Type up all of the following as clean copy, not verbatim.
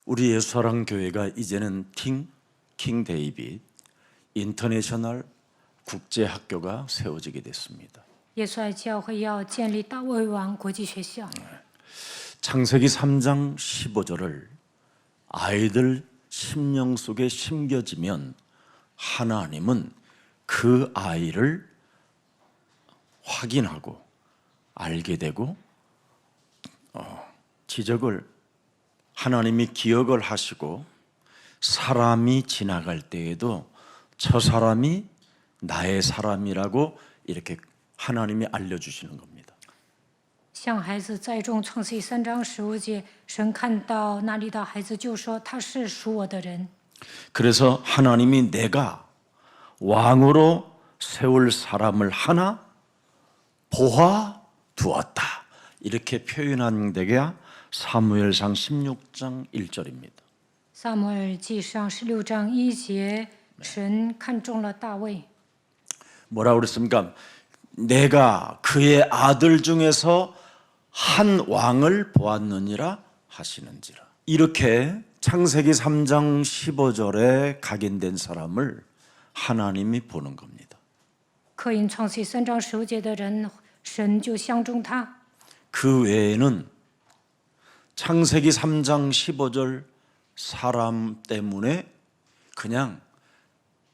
우리 예수사랑 교회가 이제는 킹 데이빗 인터내셔널 국제학교가 세워지게 됐습니다. 耶稣爱教会要建立大卫王国际学校。 창세기 3장 15절을 아이들 심령 속에 심겨지면 하나님은 그 아이를 확인하고 알게 되고 지적을 하나님이 기억을 하시고 사람이 지나갈 때에도 저 사람이 나의 사람이라고 이렇게 하나님이 알려주시는 겁니다. 像孩子栽种创世记3章15节，神看到那里的孩子就说他是属我的人。 그래서 하나님이 내가 왕으로 세울 사람을 하나 보아 두었다 이렇게 표현한 데가 사무엘상 16장 1절입니다. 撒母耳记上16章1节，神看中了大卫。 뭐라고 그랬습니까? 내가 그의 아들 중에서 한 왕을 보았느니라 하시는지라. 이렇게 창세기 3장 15절에 각인된 사람을 하나님이 보는 겁니다. 刻印创世记3章15节的人，神就相中他。 그 외에는 창세기 3장 15절 사람 때문에 그냥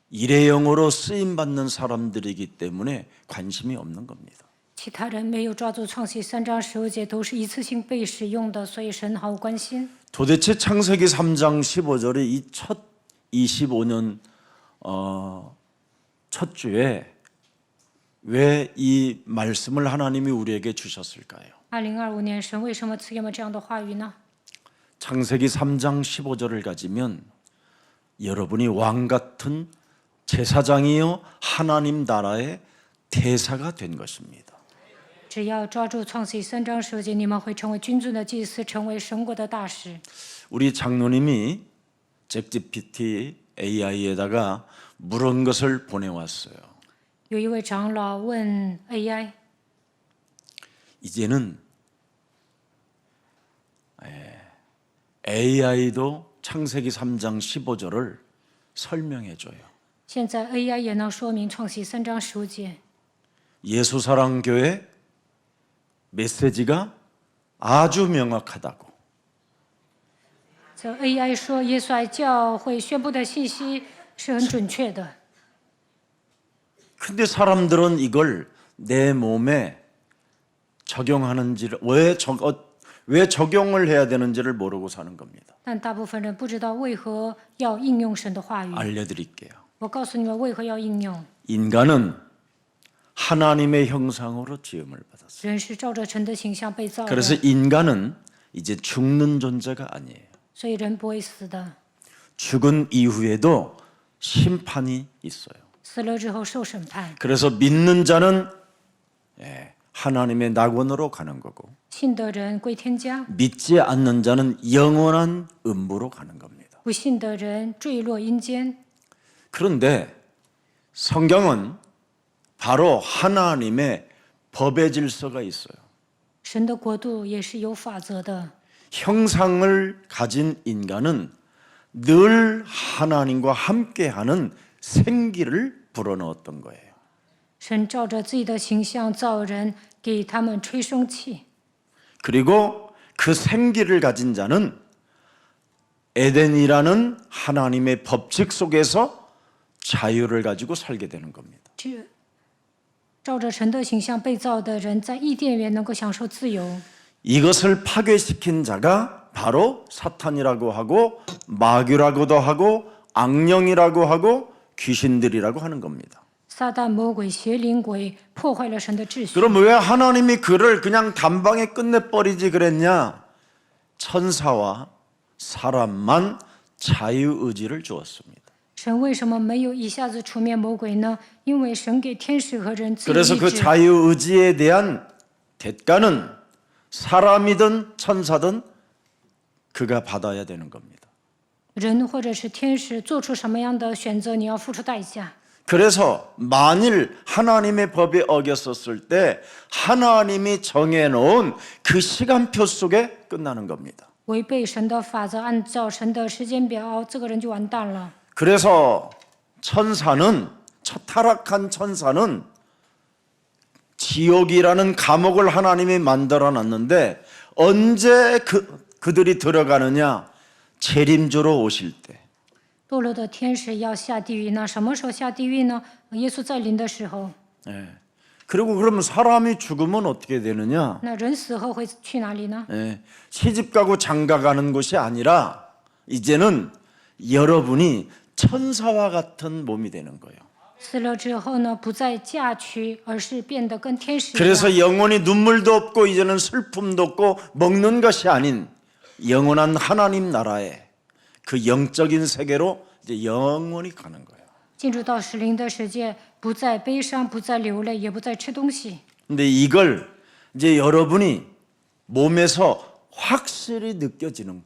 일회용으로 쓰임받는 사람들이기 때문에 관심이 없는 겁니다. 其他人没有抓住创世记3章15节，都是一次性被使用的，所以神毫无关心。 도대체 창세기 3장 15절의 이 첫 25년 첫 주에 왜 이 말씀을 하나님이 우리에게 주셨을까요? 2025年，神为什么赐给我们这样的话语呢？ 창세기 3장 15절을 가지면 여러분이 왕 같은 제사장이요 하나님 나라의 대사가 된 것입니다. 只要抓住创世记3章15节，你们会成为君尊的祭司，成为神国的大使。 우리 장로님이 챗GPT AI에다가 물은 것을 보내왔어요. 有一位长老问 AI， 이제는 AI도 창세기 3장 15절을 설명해줘요. 现在 AI 也能说明创世记3章15节。 예수사랑교회 메시지가 아주 명확하다고. 这 AI 说耶稣爱教会宣布的信息是很准确的， 근데 사람들은 이걸 내 몸에 적용하는지를 왜 적용을 해야 되는지를 모르고 사는 겁니다. 但大部分人不知道为何要应用神的话语。 알려드릴게요. 我告诉你们为何要应用。 인간은 하나님의 형상으로 지음을 받았어요. 人是照着神的形象被造 그래서 的， 인간은 이제 죽는 존재가 아니에요. 所以人不会死的。 죽은 이후에도 심판이 있어요. 死了之后受审判， 그래서 믿는 자는 하나님의 낙원으로 가는 거고 信的人归天家， 믿지 않는 자는 영원한 음부로 가는 겁니다. 不信的人坠落阴间。 그런데 성경은 바로 하나님의 법의 질서가 있어요. 神的国度也是有法则的。 형상을 가진 인간은 늘 하나님과 함께하는 생기를 불어넣었던 거예요. 神照着自己的形象造人，给他们吹生气。 그리고 그 생기를 가진 자는 에덴이라는 하나님의 법칙 속에서 자유를 가지고 살게 되는 겁니다. 这照着神的形象被造的人，在伊甸园能够享受自由。 이것을 파괴시킨 자가 바로 사탄이라고 하고 마귀라고도 하고 악령이라고 하고 귀신들이라고 하는 겁니다. 撒旦、魔鬼、邪灵鬼破坏了神的秩序。 그럼 왜 하나님이 그를 그냥 단방에 끝내버리지 그랬냐? 천사와 사람만 자유의지를 주었습니다. 神为什么没有一下子除灭魔鬼呢？因为神给天使和人自由 그래서 意 그 志。 자유의지에 대한 대가는 사람이든 천사든 그가 받아야 되는 겁니다. 人或者是天使做出什么样的选择，你要付出代价。 그래서 만일 하나님의 법에 어겼었을 때 하나님이 정해놓은 그 시간표 속에 끝나는 겁니다. 违背神的法则，按照神的时间表，这个人就完蛋了。 그래서 천사는 타락한 천사는 지옥이라는 감옥을 하나님이 만들어 놨는데 언제 그들이 들어가느냐? 재림주로 오실 때. 堕落的天使要下地狱，那什么时候下地狱呢？耶稣再临的时候。 예. 그리고 그러면 사람이 죽으면 어떻게 되느냐? 那人死后会去哪里呢？ 예. 시집가고 장가가는 곳이 아니라 이제는 여러분이 천사와 같은 몸이 되는 거예요. 死了之后呢，不再嫁娶，而是变得跟天使一样。 그래서 영원히 눈물도 없고 이제는 슬픔도 없고 먹는 것이 아닌 영원한 하나님 나라에 그 영적인 세계로 이제 영원히 가는 거예요. 进入到属灵的世界，不再悲伤，不再流泪，也不再吃东西。 근데 이걸 이제 여러분이 몸에서 확실히 느껴지는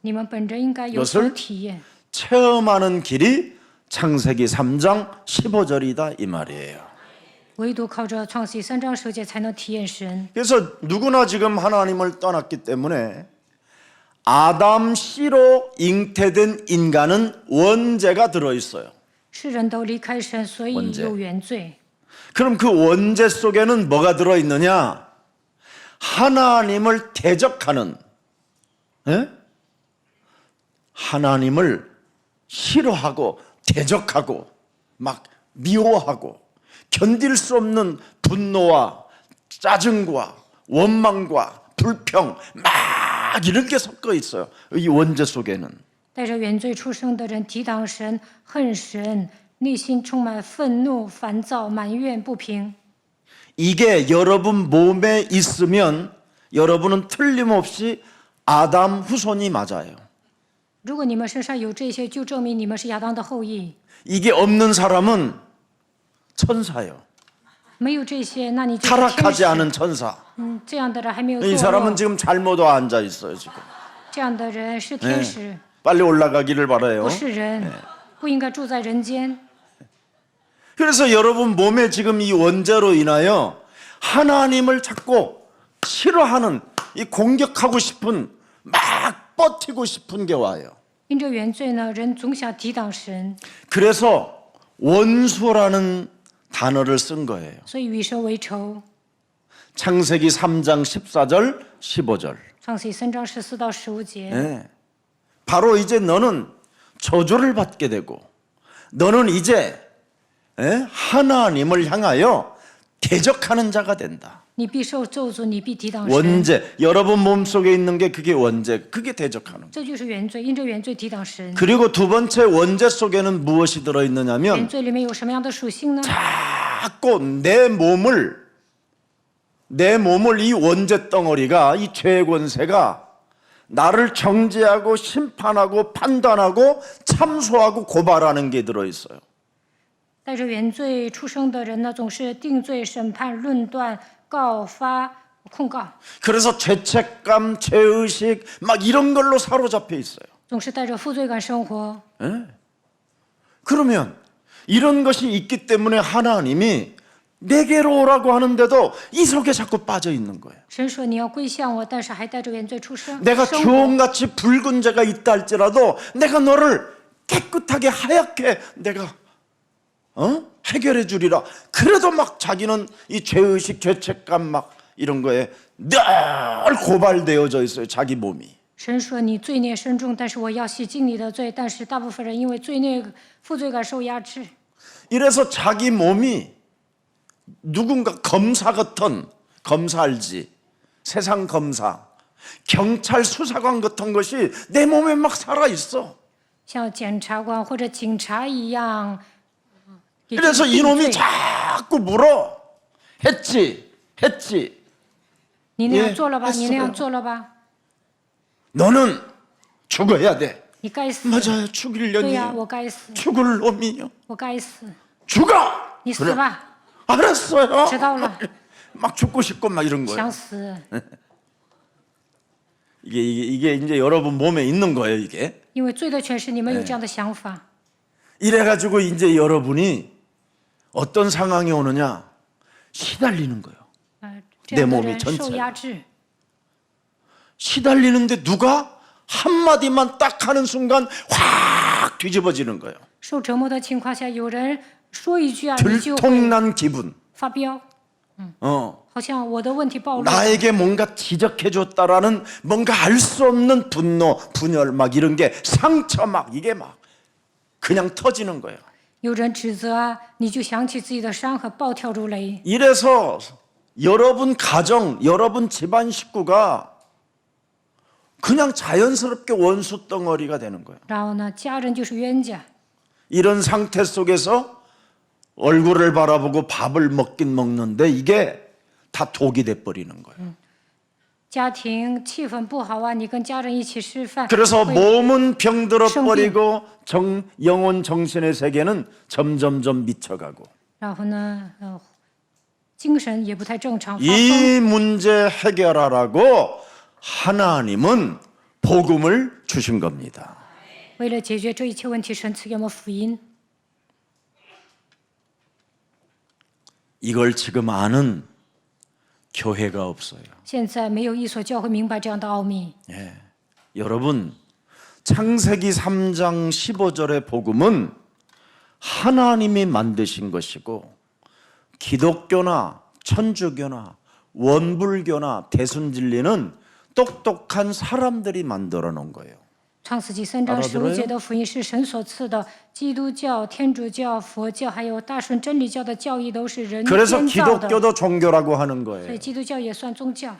你们本着应该有所体验， 체험하는 길이 창세기 3장 15절이다 이 말이에요. 唯独靠着创世记3章10节才能体验神。 그래서 누구나 지금 하나님을 떠났기 때문에 아담 씨로 잉태된 인간은 원죄가 들어 있어요. 世人都离开神，所以원죄有原罪。 그럼 그 원죄 속에는 뭐가 들어 있느냐? 하나님을 대적하는, 예? 하나님을 싫어하고 대적하고 막 미워하고 견딜 수 없는 분노와 짜증과 원망과 불평 막 이런 게 섞여 있어요. 이 원죄 속에는. 带着原罪出生的人抵挡神、恨神，内心充满愤怒、烦躁、埋怨、不平。 이게 여러분 몸에 있으면 여러분은 틀림없이 아담 후손이 맞아요. 如果你们身上有这些，就证明你们是亚当的后裔。 이게 없는 사람은 천사예요. 没有这些，那你就是天 타락하지 使。 않은 천사. 这样的人还没有 이 堕 사람은 落， 지금 잘못 앉아 있어요 지금. 这样的人是天使， 빨리 올라가기를 바라요. 不是人，不应该住在人间。 그래서 여러분 몸에 지금 이 원죄로 인하여 하나님을 자꾸 싫어하는 이 공격하고 싶은 막 버티고 싶은 게 와요. 因着原罪呢，人总想抵挡神， 그래서 원수라는 단어를 쓴 거예요. 所以与神为仇。 창세기 3장 14절 15절. 创世记3章14到15节。 네. 바로 이제 너는 저주를 받게 되고 너는 이제 하나님을 향하여 대적하는 자가 된다. 你必受咒诅，你必抵挡神。 원죄, 여러분 몸속에 있는 게 그게 원죄, 그게 대적하는 거예요. 这就是原罪，因着原罪抵挡神。 그리고 두 번째 원죄 속에는 무엇이 原 들어있느냐면 罪里面有什么样的属性呢？ 자꾸 내 몸을 이 원죄 덩어리가 이 죄의 권세가 나를 정죄하고 심판하고 판단하고 참소하고 고발하는 게 들어있어요. 带着原罪出生的人呢，总是定罪、审判、论断、告发、控告， 그래서 죄책감, 죄의식 막 이런 걸로 사로잡혀 있어요. 总是带着负罪感生活。 그러면 이런 것이 있기 때문에 하나님이 내게로 오라고 하는데도 이 속에 자꾸 빠져 있는 거예요. 神说你要归向我，但是还带着原罪出生。 내가 生活 주홍같이 붉은 죄가 있다 할지라도 내가 너를 깨끗하게 하얗게 내가 해결해 주리라. 그래도 막 자기는 이 죄의식, 죄책감 막 이런 거에 늘 고발되어져 있어요. 자기 몸이. 神说你罪孽深重，但是我要洗净你的罪。但是大部分人因为罪孽、负罪感受压制， 이래서 자기 몸이 누군가 검사 같은 검사 알지? 세상 검사, 경찰 수사관 같은 것이 내 몸에 막 살아 있어. 像检察官或者警察一样。 그래서 定 이놈이 罪 자꾸 물어. 했지. 你那样做了吧？ 예 你那样 했어요. 做了吧？ 너는 죽어야 돼. 你该死。 맞아요. 对 죽이려니. 呀，我该死， 죽을 놈이요. 我该死。 죽어. 你死吧， 알았어요. 知道了。 막 죽고 싶고 막 이런 거예요. 想死， 이게 이제 여러분 몸에 있는 거예요, 이게. 因为罪的权势，你们有这样的想法。 이래가지고 이제 여러분이 어떤 상황이 오느냐? 시달리는 거예요. 这样的 몸이 人 전체가 受压制， 시달리는데 누가 한마디만 딱 하는 순간 확 뒤집어지는 거예요. 受折磨的情况下，有人说一句啊，你就会 들통난 기분. 发飙， 어. 好像我的问题暴露了， 나에게 뭔가 지적해줬다라는 뭔가 알 수 없는 분노, 분열 막 이런 게 상처 막 이게 막 그냥 터지는 거예요. 有人指责啊，你就想起自己的伤痕，暴跳如雷。 이래서 여러분 가정, 여러분 집안 식구가 그냥 자연스럽게 원수 덩어리가 되는 거예요. 然后呢，家人就是冤家， 이런 상태 속에서 얼굴을 바라보고 밥을 먹긴 먹는데 이게 다 독이 돼 버리는 거예요. 家庭气氛不好啊，你跟家人一起吃饭， 그래서 会 몸은 병들어 버리고 영혼 정신의 세계는 점점점 미쳐가고 然后呢，精神也不太正常，发疯。 이 문제 해결하라고 하나님은 복음을 주신 겁니다. 为了解决这一切问题，神赐给我们福音。 이걸 지금 아는 교회가 없어요. 现在没有一所教会明白这样的奥秘。 예. 여러분 창세기 3장 15절의 복음은 하나님이 만드신 것이고 기독교나 천주교나 원불교나 대순진리는 똑똑한 사람들이 만들어 놓은 거예요. 创世纪3章15节的福音是神所赐的，基督教、天主教、佛教还有大顺真理教的教义都是人 그래서 建造的， 기독교도 종교라고 하는 所以 거예요. 基督教也算宗教。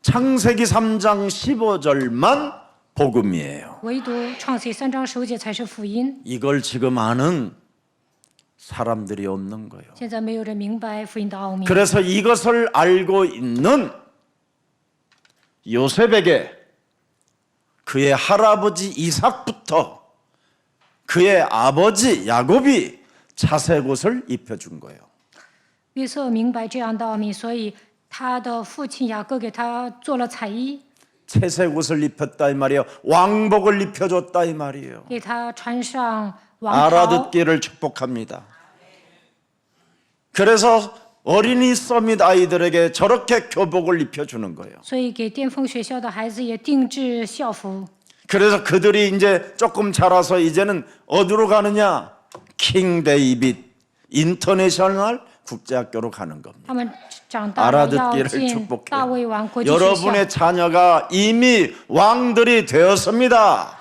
창세기 3장 15절만 복음이에요. 唯独创世纪3章15节才是福音。 이걸 지금 아는 사람들이 없는 거예요. 现在没有人明白福音的奥秘， 그래서 이것을 알고 있는 요셉에게 그의 할아버지 이삭부터 그의 아버지 야곱이 자색 옷을 입혀준 거예요. 约瑟明白这样的奥秘，所以他的父亲雅各给他做了彩衣， 채색 옷을 입혔다 이 말이에요. 왕복을 입혀줬다 이 말이에요. 给他穿上王袍。 알아듣기를 축복합니다. 그래서 어린이 서밋 아이들에게 저렇게 교복을 입혀주는 거예요. 所以给巅峰学校的孩子也定制校服。 그래서 그들이 이제 조금 자라서 이제는 어디로 가느냐? 킹 데이빗 인터내셔널 국제학교로 가는 겁니다. 他们长大了要 알아듣기를 进大卫 축복해요. 王国际学校。 여러분의 자녀가 이미 왕들이 되었습니다.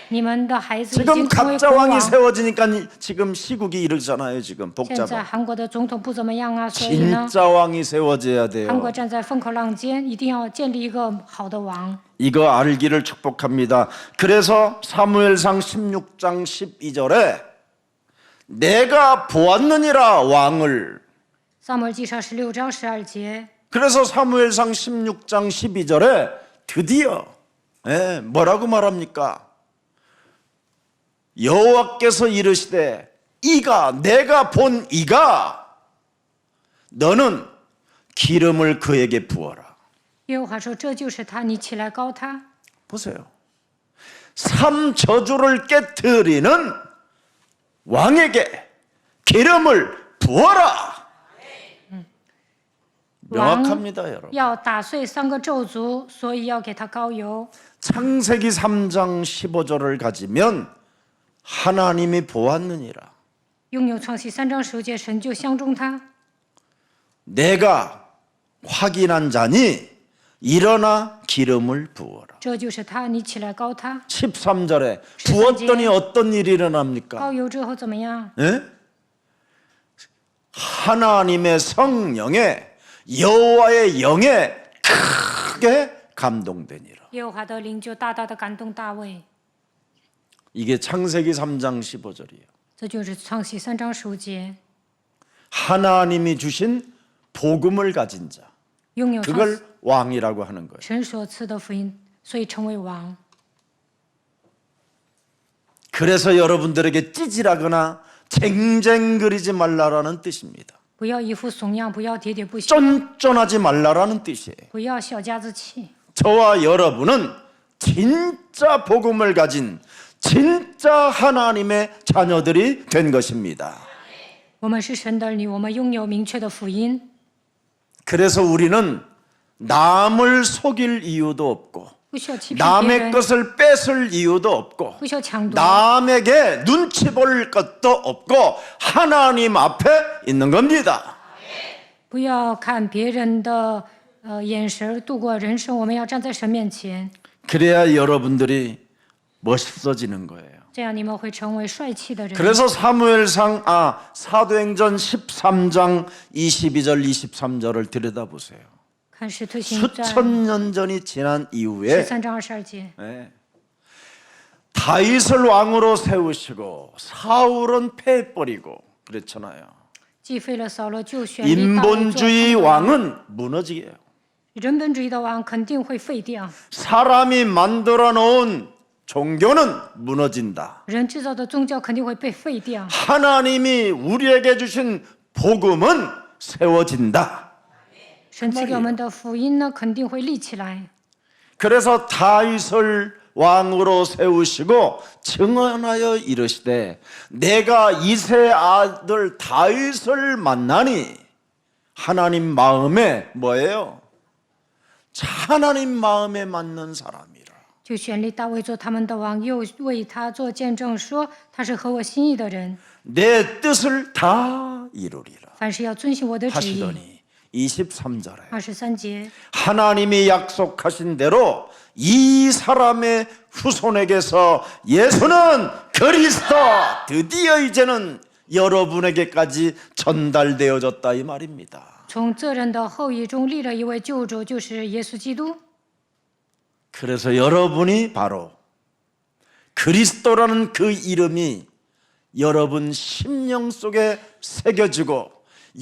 你们的孩子已 지금 经成为 각자 国 왕이 王。 세워지니까 지금 시국이 이러잖아요. 지금 现在 복잡한. 韩国的总统不怎么样啊，所以呢， 진짜 왕이 세워져야 韩国 돼요. 站在风口浪尖，一定要建立一个好的王。 이거 알기를 축복합니다. 그래서 사무엘상 16장 12절에 내가 보았느니라 왕을. 撒母耳记上16章12节， 그래서 사무엘상 16장 12절에 드디어 뭐라고 말합니까? 여호와께서 이르시되 이가 내가 본 이가 너는 기름을 그에게 부어라. 耶和华说：“这就是他，你起来膏他。 보세요. 삼저주를 깨뜨리는 왕에게 기름을 부어라. 명확합니다, 여러분. 要打碎3个咒诅，所以要给他膏油。 창세기 3장 15절을 가지면 하나님이 보았느니라. 拥有创世3章15节，神就相中他。 내가 확인한 자니 일어나 기름을 부어라. 这就是他，你起来膏他。 13절에 부었더니 어떤 일이 일어납니까? 膏油之后怎么样？ 예? 하나님의 성령에 여호와의 영에 크게 감동되니라. 耶和华的灵就大大的感动大卫。 이게 창세기 3장 15절이에요. 这就是创世3章15节， 하나님이 주신 복음을 가진 자. 拥有 그걸 왕이라고 하는 거예요. 神所赐的福音，所以成为王。 그래서 여러분들에게 찌질하거나 쟁쟁거리지 말라라는 뜻입니다. 不要一副怂样，不要喋喋不休， 쫀쫀하지 말라라는 뜻이에요. 不要小家子气。 저와 여러분은 진짜 복음을 가진 진짜 하나님의 자녀들이 된 것입니다. 我们是神的儿女，我们拥有明确的福音， 그래서 우리는 남을 속일 이유도 없고 不需要欺骗别 남의 人， 것을 뺏을 이유도 없고 不需要抢夺， 남에게 눈치 볼 것도 없고 하나님 앞에 있는 겁니다. 不要看别人的眼神度过人生，我们要站在神面前， 그래야 여러분들이 멋있어지는 거예요. 这样你们会成为帅气的人。 그래서 사도행전 13장 22절 23절을 들여다보세요. 看使徒行传 수천 년 전이 지난 이후에 13章22节， 다윗을 왕으로 세우시고 사울은 패버리고 그랬잖아요. 既废了扫罗，就选立大卫做 인본주의 统治。 왕은 무너지게요. 人本主义的王肯定会废掉， 사람이 만들어 놓은 종교는 무너진다. 人制造的宗教肯定会被废掉。 하나님이 우리에게 주신 복음은 세워진다. 神赐给我们的福音呢，肯定会立起来。 그래서 다윗을 왕으로 세우시고 증언하여 이르시되 내가 이세 아들 다윗을 만나니 하나님 마음에 뭐예요? 하나님 마음에 맞는 사람이라. 就选立大卫做他们的王，又为他做见证，说他是合我心意的人， 내 뜻을 다 이루리라 凡事要遵行我的旨意。 하시더니 23절에 23节， 하나님이 약속하신 대로 이 사람의 후손에게서 예수는 그리스도 드디어 이제는 여러분에게까지 전달되어졌다 이 말입니다. 从这人的后裔中立了一位救主，就是耶稣基督。 그래서 여러분이 바로 그리스도라는 그 이름이 여러분 심령 속에 새겨지고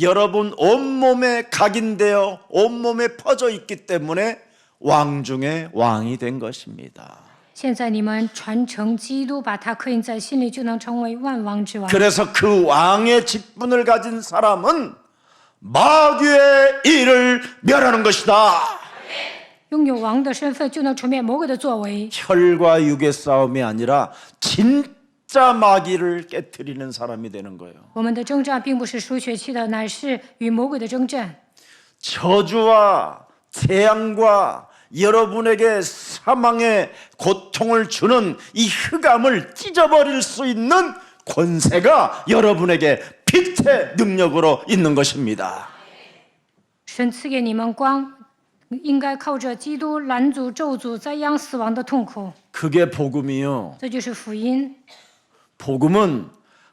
여러분 온몸에 각인되어 온몸에 퍼져 있기 때문에 왕 중에 왕이 된 것입니다. 现在你们传承基督，把他刻印在心里，就能成为万王之王。 그래서 그 왕의 직분을 가진 사람은 마귀의 일을 멸하는 것이다. 拥有王的身份，就能除灭魔鬼的作为。 혈과 육의 싸움이 아니라 진짜 마귀를 깨트리는 사람이 되는 거예요. 我们的征战并不是属血气的，乃是与魔鬼的征战。 저주와 재앙과 여러분에게 사망의 고통을 주는 이 흑암을 찢어버릴 수 있는 권세가 여러분에게 빛의 능력으로 있는 것입니다. 神赐给你们光，应该靠着基督拦阻咒诅、灾殃、死亡的痛苦。 그게 복음이요. 这就是福音。 복음은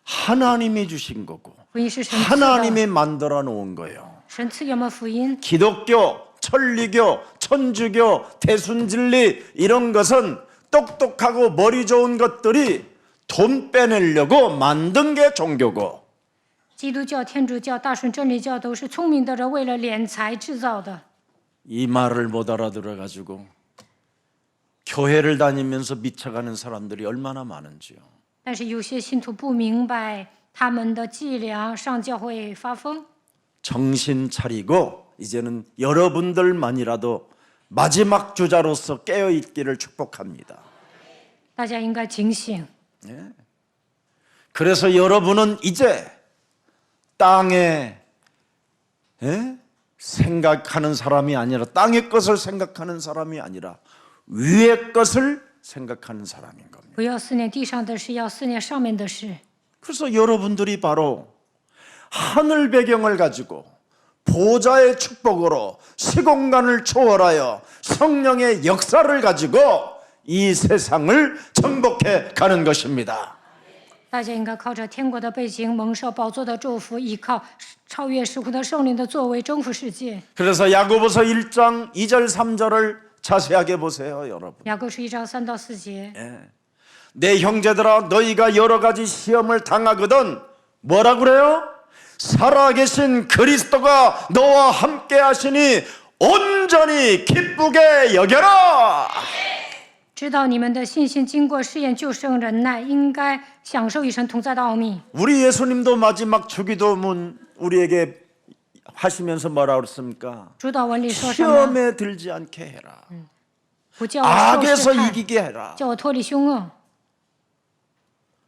하나님이 주신 거고 福音是神赐的， 하나님이 만들어 놓은 거예요. 神赐给我们福音。 기독교, 천리교, 천주교, 대순진리 이런 것은 똑똑하고 머리 좋은 것들이 돈 빼내려고 만든 게 종교고 基督教、天主教、大顺真理教都是聪明的人为了敛财制造的。 이 말을 못 알아들어 가지고 교회를 다니면서 미쳐가는 사람들이 얼마나 많은지요. 但是有些信徒不明白他们的伎俩，上教会发疯。 정신 차리고 이제는 여러분들만이라도 마지막 주자로서 깨어 있기를 축복합니다. 大家应该警醒。 그래서 여러분은 이제 땅에 생각하는 사람이 아니라 땅의 것을 생각하는 사람이 아니라 위의 것을 생각하는 사람인 겁니다. 不要思念地上的事，要思念上面的事。 그래서 여러분들이 바로 하늘 배경을 가지고 보좌의 축복으로 시공간을 초월하여 성령의 역사를 가지고 이 세상을 정복해 가는 것입니다. 大家应该靠着天国的背景，蒙受宝座的祝福，依靠超越时空的圣灵的作为，征服世界。 그래서 야고보서 1장 2절 3절을 자세하게 보세요, 여러분. 雅各书1章3到4节。 내 형제들아 너희가 여러 가지 시험을 당하거든 뭐라 그래요? 살아계신 그리스도가 너와 함께 하시니 온전히 기쁘게 여겨라. 知道你们的信心经过试验，就生忍耐，应该享受与神同在的奥秘。 우리 예수님도 마지막 주기도문 우리에게 하시면서 뭐라 그랬습니까? 主导文里说什么？ 시험에 들지 않게 해라. 不叫我受 악에서 试探， 이기게 해라. 叫我脱离凶恶。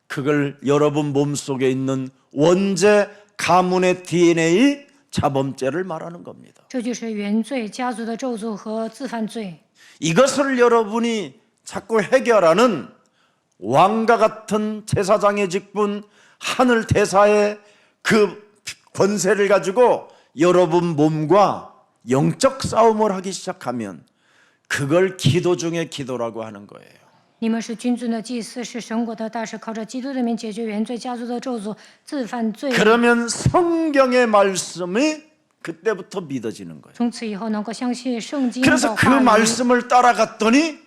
그걸 여러분 몸속에 있는 원죄 가문의 DNA 자범죄를 말하는 겁니다. 这就是原罪、家族的咒诅和自犯罪。 이것을 여러분이 자꾸 해결하는 왕과 같은 제사장의 직분, 하늘 대사의 그 권세를 가지고 여러분 몸과 영적 싸움을 하기 시작하면 그걸 기도 중에 기도라고 하는 거예요. 你们是君尊的祭司，是神国的大使，靠着基督的名解决原罪、家族的咒诅、自犯罪。 그러면 성경의 말씀이 그때부터 믿어지는 거예요. 从此以后能够相信圣经的 그래서 그 话语， 말씀을 따라갔더니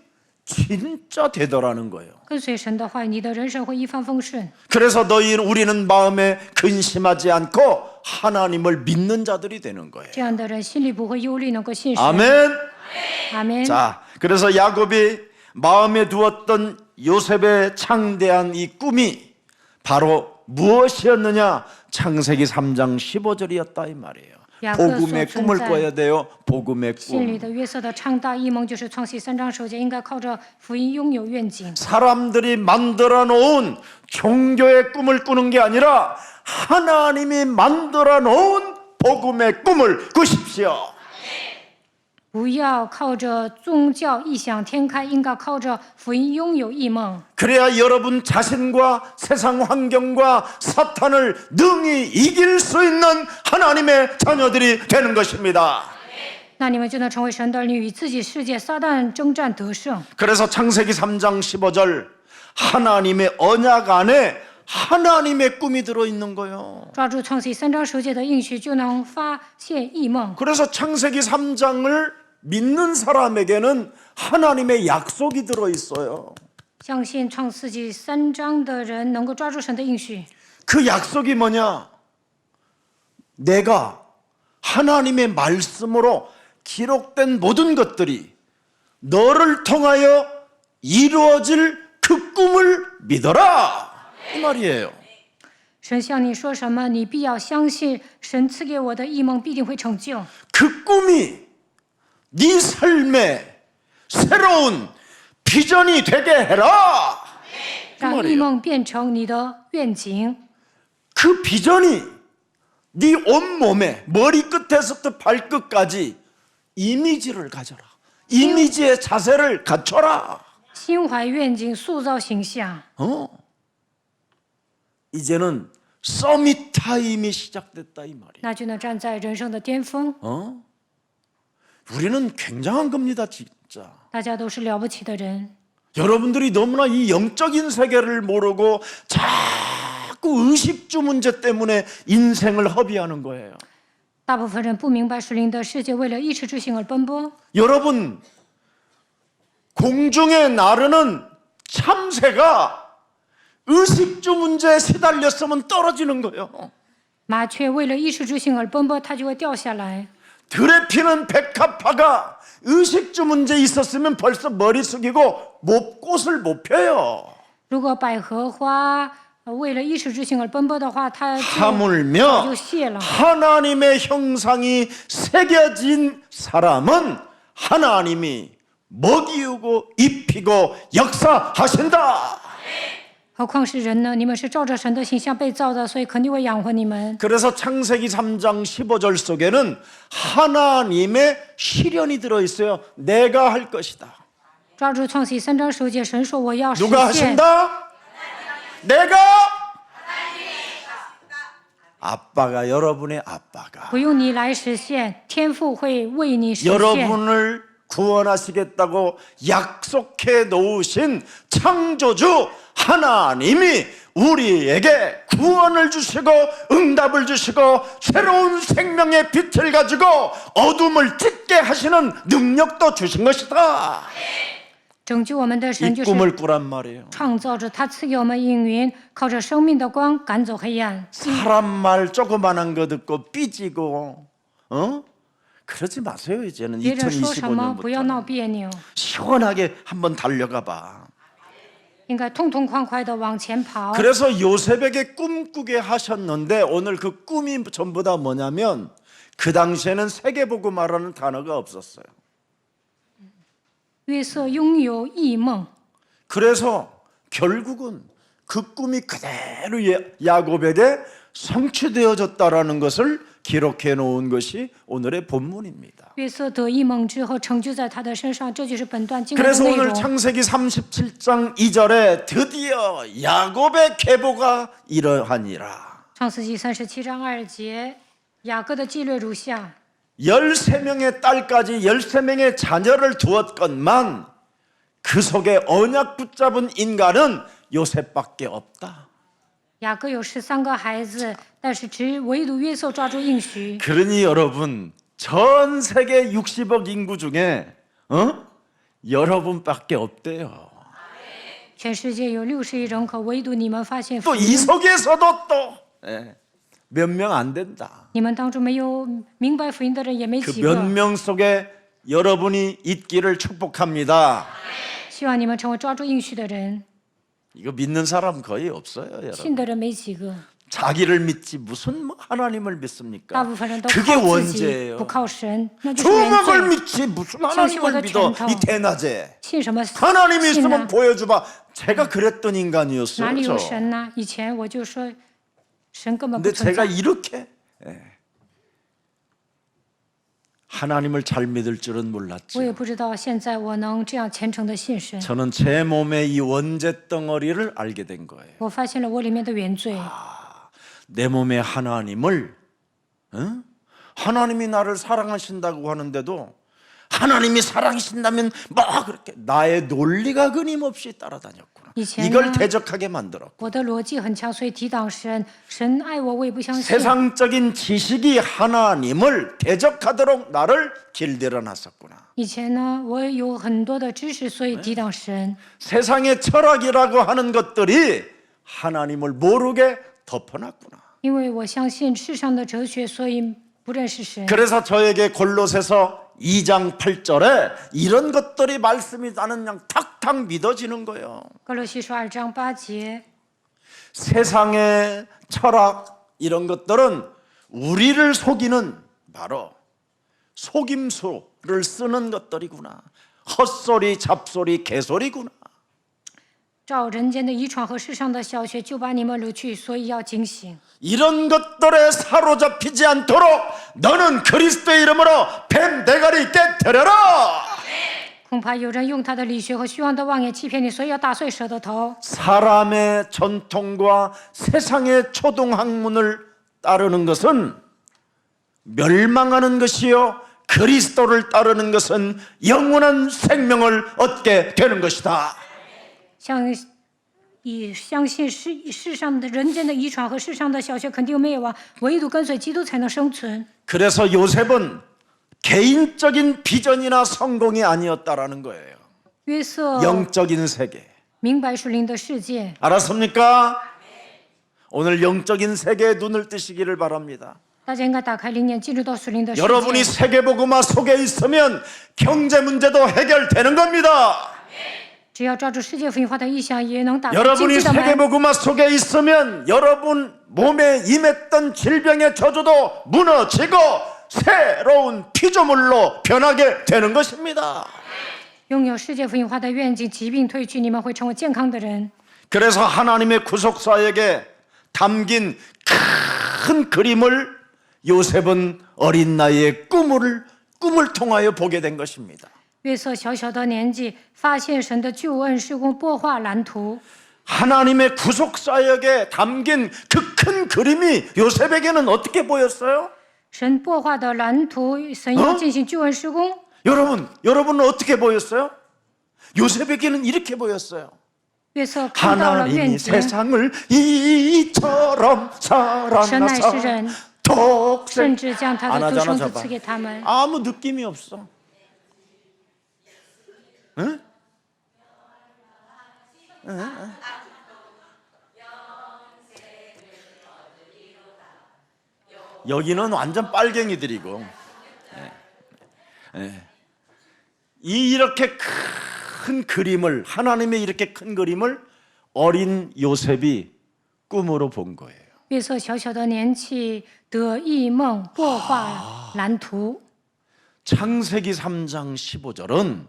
진짜 되더라는 거예요. 跟随神的话语，你的人生会一帆风顺。 그래서 우리는 마음에 근심하지 않고 하나님을 믿는 자들이 되는 거예요. 这样的人心里不会忧虑，能够信神。 아멘. 阿门。 자, 그래서 야곱이 마음에 두었던 요셉의 창대한 이 꿈이 바로 무엇이었느냐? 창세기 3장 15절이었다 이 말이에요. 복음의 꿈을 꿔야 돼요. 복음의 心里 꿈. 的约瑟的昌大异梦，就是创世3章首节，应该靠着福音拥有愿景。 사람들이 만들어 놓은 종교의 꿈을 꾸는 게 아니라 하나님이 만들어 놓은 복음의 꿈을 꾸십시오. 不要靠着宗教异想天开，应该靠着福音拥有异梦。 그래야 여러분 자신과 세상 환경과 사탄을 능히 이길 수 있는 하나님의 자녀들이 되는 것입니다. 那你们就能成为神的儿女，与自己世界撒旦征战得胜。 그래서 창세기 3장 15절 하나님의 언약 안에 하나님의 꿈이 들어있는 거예요. 抓住创世3章首节的应许，就能发现异梦。 그래서 창세기 3장을 믿는 사람에게는 하나님의 약속이 들어있어요. 相信创世纪3章的人能够抓住神的应许。 그 약속이 뭐냐? 내가 하나님의 말씀으로 기록된 모든 것들이 너를 통하여 이루어질 그 꿈을 믿어라 이 말이에요. 神向你说什么，你必要相信神赐给我的异梦必定会成就。 그 꿈이 네 삶의 새로운 비전이 되게 해라. 그 让异 말이에요. 梦变成你的愿景。 그 비전이 네 온몸에 머리끝에서부터 발끝까지 이미지를 가져라. 이미지의 자세를 갖춰라. 心怀愿景，塑造形象。 이제는 서밋 타임이 시작됐다 이 말이에요. 那就能站在人生的巅峰。 우리는 굉장한 겁니다, 진짜. 大家都是了不起的人， 여러분들이 너무나 이 영적인 세계를 모르고 자꾸 의식주 문제 때문에 인생을 허비하는 거예요. 大部分人不明白属灵的世界为了一时之性而奔波。 여러분, 공중에 나르는 참새가 의식주 문제에 시달렸으면 떨어지는 거예요. 麻雀为了一时之性而奔波，它就会掉下来。 들에 피는 백합화가 의식주 문제 있었으면 벌써 머리 숙이고 꽃을 못 펴요. 如果百合花为了一时之性而奔波的话，它就 하물며 就谢了。 하나님의 형상이 새겨진 사람은 하나님이 먹이우고 입히고 역사하신다. 何况是人呢？你们是照着神的形象被造的，所以肯定会养活你们。 그래서 창세기 3장 15절 속에는 하나님의 시련이 들어있어요. 내가 할 것이다. 抓住创世3章首节，神说我要实 누가 现。 하신다? 내가 아빠가 여러분의 아빠가 不用你来实现，天父会为你实现。 여러분을 구원하시겠다고 약속해 놓으신 창조주 하나님이 우리에게 구원을 주시고 응답을 주시고 새로운 생명의 빛을 가지고 어둠을 찢게 하시는 능력도 주신 것이다. 拯救我们的神 이 就是 꿈을 꾸란 말이에요. 创造者，他赐给我们应允，靠着生命的光赶走黑暗。 사람 말 조그만한 거 듣고 삐지고 그러지 마세요. 이제는 别人说什么不要闹 2025년부터 别扭， 시원하게 한번 달려가 봐. 应该痛痛快快的往前跑。 그래서 요셉에게 꿈꾸게 하셨는데 오늘 그 꿈이 전부 다 뭐냐면 그 당시에는 세계복음화라는 단어가 없었어요. 约瑟拥有异梦， 그래서 결국은 그 꿈이 그대로 야곱에게 성취되어졌다라는 것을 기록해 놓은 것이 오늘의 본문입니다. 约瑟得异梦之后，成就在他的身上，这就是本段经文的 그래서 内 오늘 容。 창세기 37장 2절에 드디어 야곱의 계보가 이러하니라. 创世纪37章2节，雅各的记略如下： 13명의 딸까지 13명의 자녀를 두었건만 그 속에 언약 붙잡은 인간은 요셉밖에 없다. 雅各有13个孩子，但是唯独约瑟抓住应许。 그러니 여러분 전 세계 60억 인구 중에 여러분밖에 없대요. 全世界有60亿人口，唯独你们发现福 또 音。 이 속에서도 또 몇 명 안 된다. 你们当中没有明白福音的人也没 그 几 몇 个。 명 속에 여러분이 있기를 축복합니다. 希望你们成为抓住应许的人。 이거 믿는 사람 거의 없어요, 여러분. 信的人没几个， 자기를 믿지 무슨 하나님을 大 믿습니까? 部分人都 그게 靠自己， 원죄예요. 不靠神，那就是原 주먹을 罪。 믿지 무슨 하나님을 믿어 이 대낮에. 信什么 하나님이 信 있으면 呢？ 보여줘봐. 제가 그랬던 哪 인간이었어요. 里有 저. 神呢？以前我就说，神根本不 근데 存 제가 在。 이렇게 하나님을 잘 믿을 줄은 我 몰랐죠. 也不知道现在我能这样虔诚的信神。 저는 제 몸에 이 원죄 덩어리를 알게 된 거예요. 我发现了我里面的原罪。 내 몸에 하나님을 하나님이 나를 사랑하신다고 하는데도 하나님이 사랑하신다면 뭐 그렇게 나의 논리가 끊임없이 따라다녔구나. 이제는 이걸 대적하게 만들었고 我的逻辑很强，所以抵挡神。神爱我，我也不相信。 세상적인 지식이 하나님을 대적하도록 나를 길들여 놨었구나. 以前呢，我有很多的知识，所以抵挡神。 세상의 철학이라고 하는 것들이 하나님을 모르게 덮어놨구나. 因为我相信世上的哲学，所以不认识神。 그래서 저에게 골로새서 2장 8절에 이런 것들이 말씀이 나는 그냥 탁탁 믿어지는 거예요. 哥罗西书2章8节， 세상의 철학 이런 것들은 우리를 속이는 바로 속임수를 쓰는 것들이구나. 헛소리, 잡소리, 개소리구나. 照人间的遗传和世上的小学，就把你们掳去，所以要警醒。 이런 것들에 사로잡히지 않도록 너는 그리스도의 이름으로 뱀 대가리 깨뜨려라. 恐怕有人用他的理学和虚妄的妄言欺骗你，所以要打碎蛇的头。 사람의 전통과 세상의 초등학문을 따르는 것은 멸망하는 것이요 그리스도를 따르는 것은 영원한 생명을 얻게 되는 것이다. 相信世上的人间的遗传和世上的小学肯定灭亡，唯独跟随基督才能生存。 그래서 요셉은 개인적인 비전이나 성공이 아니었다라는 거예요. 约瑟 영적인 세계. 明白属灵的世界， 알았습니까? 오늘 영적인 세계에 눈을 뜨시기를 바랍니다. 大家应该打开灵眼，进入到属灵的世 여러분이 界。 세계복음화 속에 있으면 경제 문제도 해결되는 겁니다. 只要抓住世界福音化的意向，也能打开经 여러분이 济的门。 세계복음화 속에 있으면 여러분 몸에 임했던 질병의 저주도 무너지고 새로운 피조물로 변하게 되는 것입니다. 拥有世界福音化的愿景，疾病退去，你们会成为健康的人。 그래서 하나님의 구속사역에 담긴 큰 그림을 요셉은 어린 나이에 꿈을 통하여 보게 된 것입니다. 约瑟小小的年纪，发现神的救恩施工擘画蓝图。 하나님의 구속사역에 담긴 그 큰 그림이 요셉에게는 어떻게 보였어요? 神擘画的蓝图，神要进行救恩施工。 여러분은 어떻게 보였어요? 요셉에게는 이렇게 보였어요. 约瑟看到了愿 하나님이 景， 세상을 이처럼 神乃是 사랑하사 人， 독생 甚至将他 안 的独 하잖아 生子 저봐. 赐给他们。 아무 느낌이 없어. 응? 여기는 완전 빨갱이들이고 이렇게 큰 그림을 하나님의 이렇게 큰 그림을 어린 요셉이 꿈으로 본 거예요. 约瑟小小的年纪得异梦，擘画蓝图。 창세기 3장 15절은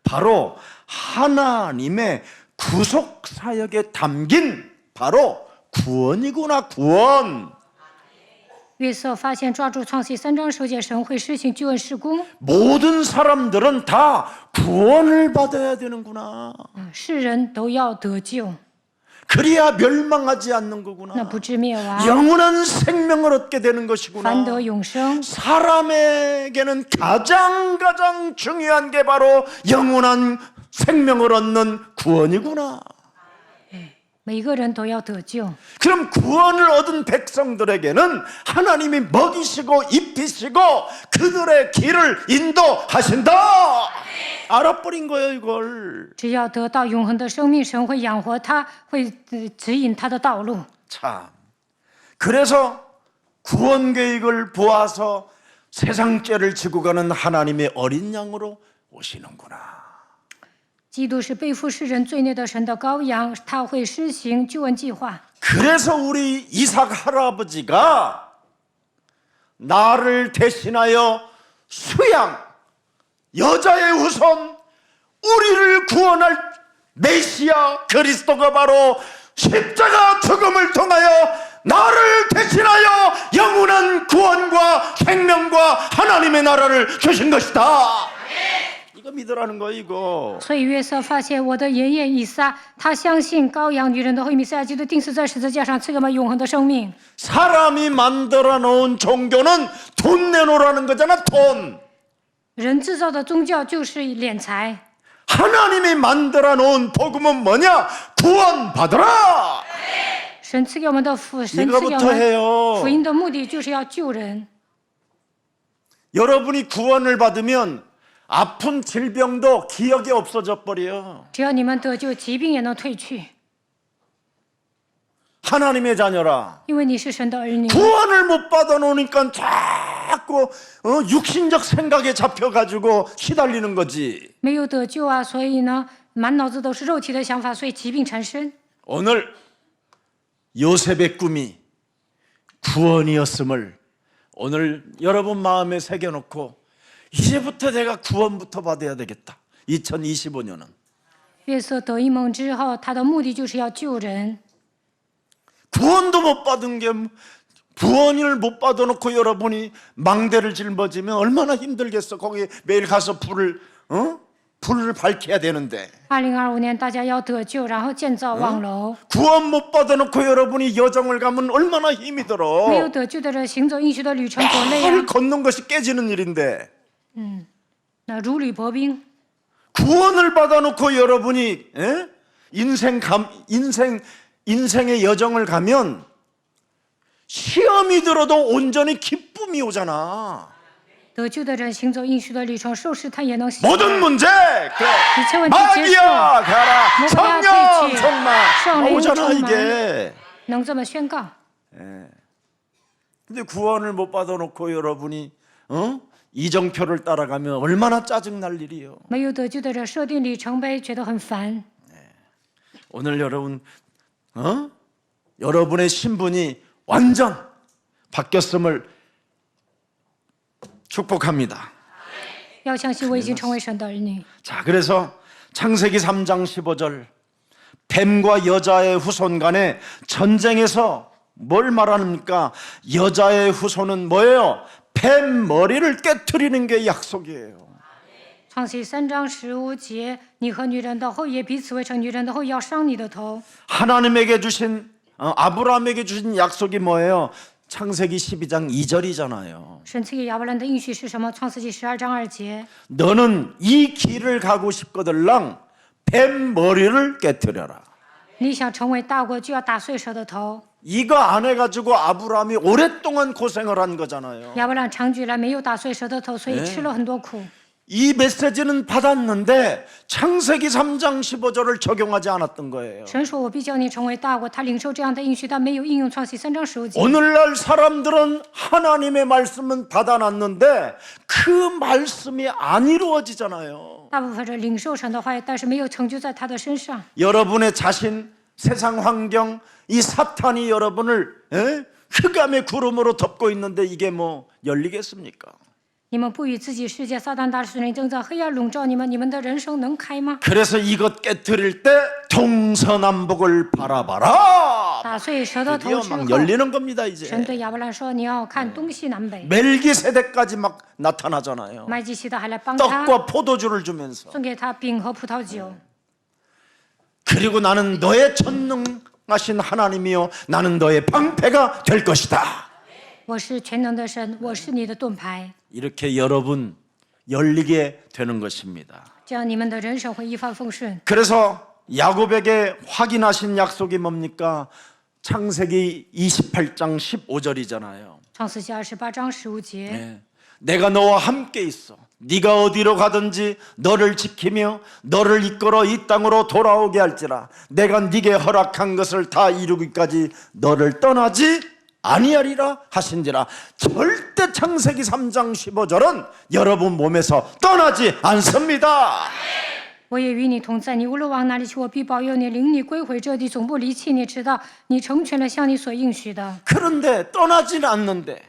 바로 하나님의 구속 사역에 담긴 바로 구원이구나 구원. 约瑟发现抓住创世3章10节，神会施行救恩事工， 모든 사람들은 다 구원을 받아야 되는구나. 世人都要得救， 그래야 멸망하지 않는 거구나. 那不致灭亡， 영원한 생명을 얻게 되는 것이구나. 反得永生。 사람에게는 가장 중요한 게 바로 영원한 생명을 얻는 구원이구나. 每个人都要得救。 그럼 구원을 얻은 백성들에게는 하나님이 먹이시고 입히시고 그들의 길을 인도하신다. 알아버린 거예요, 이걸. 只要得到永恒的生命，神会养活他，会指引他的道路。 참, 그래서 구원 계획을 보아서 세상 죄를 지고 가는 하나님의 어린 양으로 오시는구나. 基督是背负世人罪孽的神的羔羊，他会施行救恩计划。 그래서 우리 이삭 할아버지가 나를 대신하여 수양, 여자의 후손, 우리를 구원할 메시아 그리스도가 바로 십자가 죽음을 통하여 나를 대신하여 영원한 구원과 생명과 하나님의 나라를 주신 것이다. 이거 믿으라는 거야, 이거. 所以约瑟发现我的爷爷以撒，他相信羔羊女人的后裔弥赛亚基督钉死在十字架上，赐给我们永恒的生命。 사람이 만들어 놓은 종교는 돈 내놓으라는 거잖아, 돈. 人制造的宗教就是敛财， 하나님이 만들어 놓은 복음은 뭐냐? 구원 받으라. 神赐给我们的福，神赐给我 이거부터 们 해요. 福音的目的就是要救人。 여러분이 구원을 받으면 아픈 질병도 기억이 없어져 버려. 只要你们得救，疾病也能退去， 하나님의 자녀라. 因为你是神的儿女。 구원을 못 받아 놓으니까 자꾸 육신적 생각에 잡혀가지고 시달리는 거지. 没有得救啊，所以呢，满脑子都是肉体的想法，所以疾病缠身。 오늘 요셉의 꿈이 구원이었음을 오늘 여러분 마음에 새겨놓고 이제부터 내가 구원부터 받아야 되겠다. 2025년은 约瑟得一梦之后，他的目的就是要救人。 구원도 못 받은 게 구원을 못 받아놓고 여러분이 망대를 짊어지면 얼마나 힘들겠어. 거기 매일 가서 불을 밝혀야 되는데 2025年大家要得救，然后建造望楼。 구원 못 받아놓고 여러분이 여정을 가면 얼마나 힘이 没有 들어. 得救的人行走应许的旅程多累 을 啊！ 걷는 것이 깨지는 일인데 那如履薄冰。 구원을 받아놓고 여러분이 인생의 여정을 가면 시험이 들어도 온전히 기쁨이 오잖아. 得救的人行走应许的旅程，受试探也能喜 모든 문제 그래. 一切问题结束， 마귀야 가라. 뭐가 성령 되지? 정말 성령 오잖아 충만. 이게. 能这么宣告。 근데 구원을 못 받아놓고 여러분이 이정표를 따라가면 얼마나 짜증날 일이에요. 没有得救的人设定里程碑，觉得很烦。 오늘 여러분 여러분의 신분이 완전 바뀌었음을 축복합니다. 要相信我已经成为神的儿女。 자, 그래서 창세기 3장 15절 뱀과 여자의 후손 간의 전쟁에서 뭘 말합니까? 여자의 후손은 뭐예요? 뱀 머리를 깨트리는 게 약속이에요. 创世3章15节，你和女人的后裔彼此为成，女人的后裔要伤你的头。 하나님에게 주신 아브라함에게 주신 약속이 뭐예요? 창세기 12장 2절이잖아요. 神赐给亚伯兰的应许是什么？创世纪12章2节。 너는 이 길을 가고 싶거들랑 뱀 머리를 깨트려라. 你想成为大国，就要打碎蛇的头。 이거 안 해가지고 아브라함이 오랫동안 고생을 한 거잖아요. 亚伯兰长久以来没有打碎蛇的头，所以吃了很多苦。 이 메시지는 받았는데 창세기 3장 15절을 적용하지 않았던 거예요. 神说：“我必叫你成为大国。”他领受这样的应许，但没有应用创世3章15节。 오늘날 사람들은 하나님의 말씀은 받아놨는데 그 말씀이 안 이루어지잖아요. 大部分人领受神的话语，但是没有成就在他的身上。 여러분의 자신, 세상 환경, 이 사탄이 여러분을 흑암의 구름으로 덮고 있는데 이게 뭐 열리겠습니까? 你们不与自己世界撒旦大使人正在黑暗笼罩你们，你们的人生能开吗？ 그래서 이것 깨트릴 때 동서남북을 바라봐라. 打碎舌头 드디어 之 막 后， 열리는 겁니다 神 이제. 对亚伯兰说：“你要看东西南北。 멜기세덱까지 막 나타나잖아요. 麦基洗德还来帮他， 떡과 포도주를 주면서 送给他饼和葡萄酒。 그리고 나는 너의 전능하신 하나님이요 나는 너의 방패가 될 것이다. 我是全能的神，我是你的盾牌。 이렇게 여러분 열리게 되는 것입니다. 这样你们的人生会一帆风顺。 그래서 야곱에게 확인하신 약속이 뭡니까? 창세기 28장 15절이잖아요. 创世纪28章15节， 네. 내가 너와 함께 있어. 네가 어디로 가든지 너를 지키며 너를 이끌어 이 땅으로 돌아오게 할지라. 내가 네게 허락한 것을 다 이루기까지 너를 떠나지 아니하리라 하신지라. 절대 창세기 3장 15절은 여러분 몸에서 떠나지 않습니다. 我也与你同在，你无论往哪里去，我必保佑你，领你归回这地，总不离弃你，直到你成全了向你所应许的。 그런데 떠나지는 않는데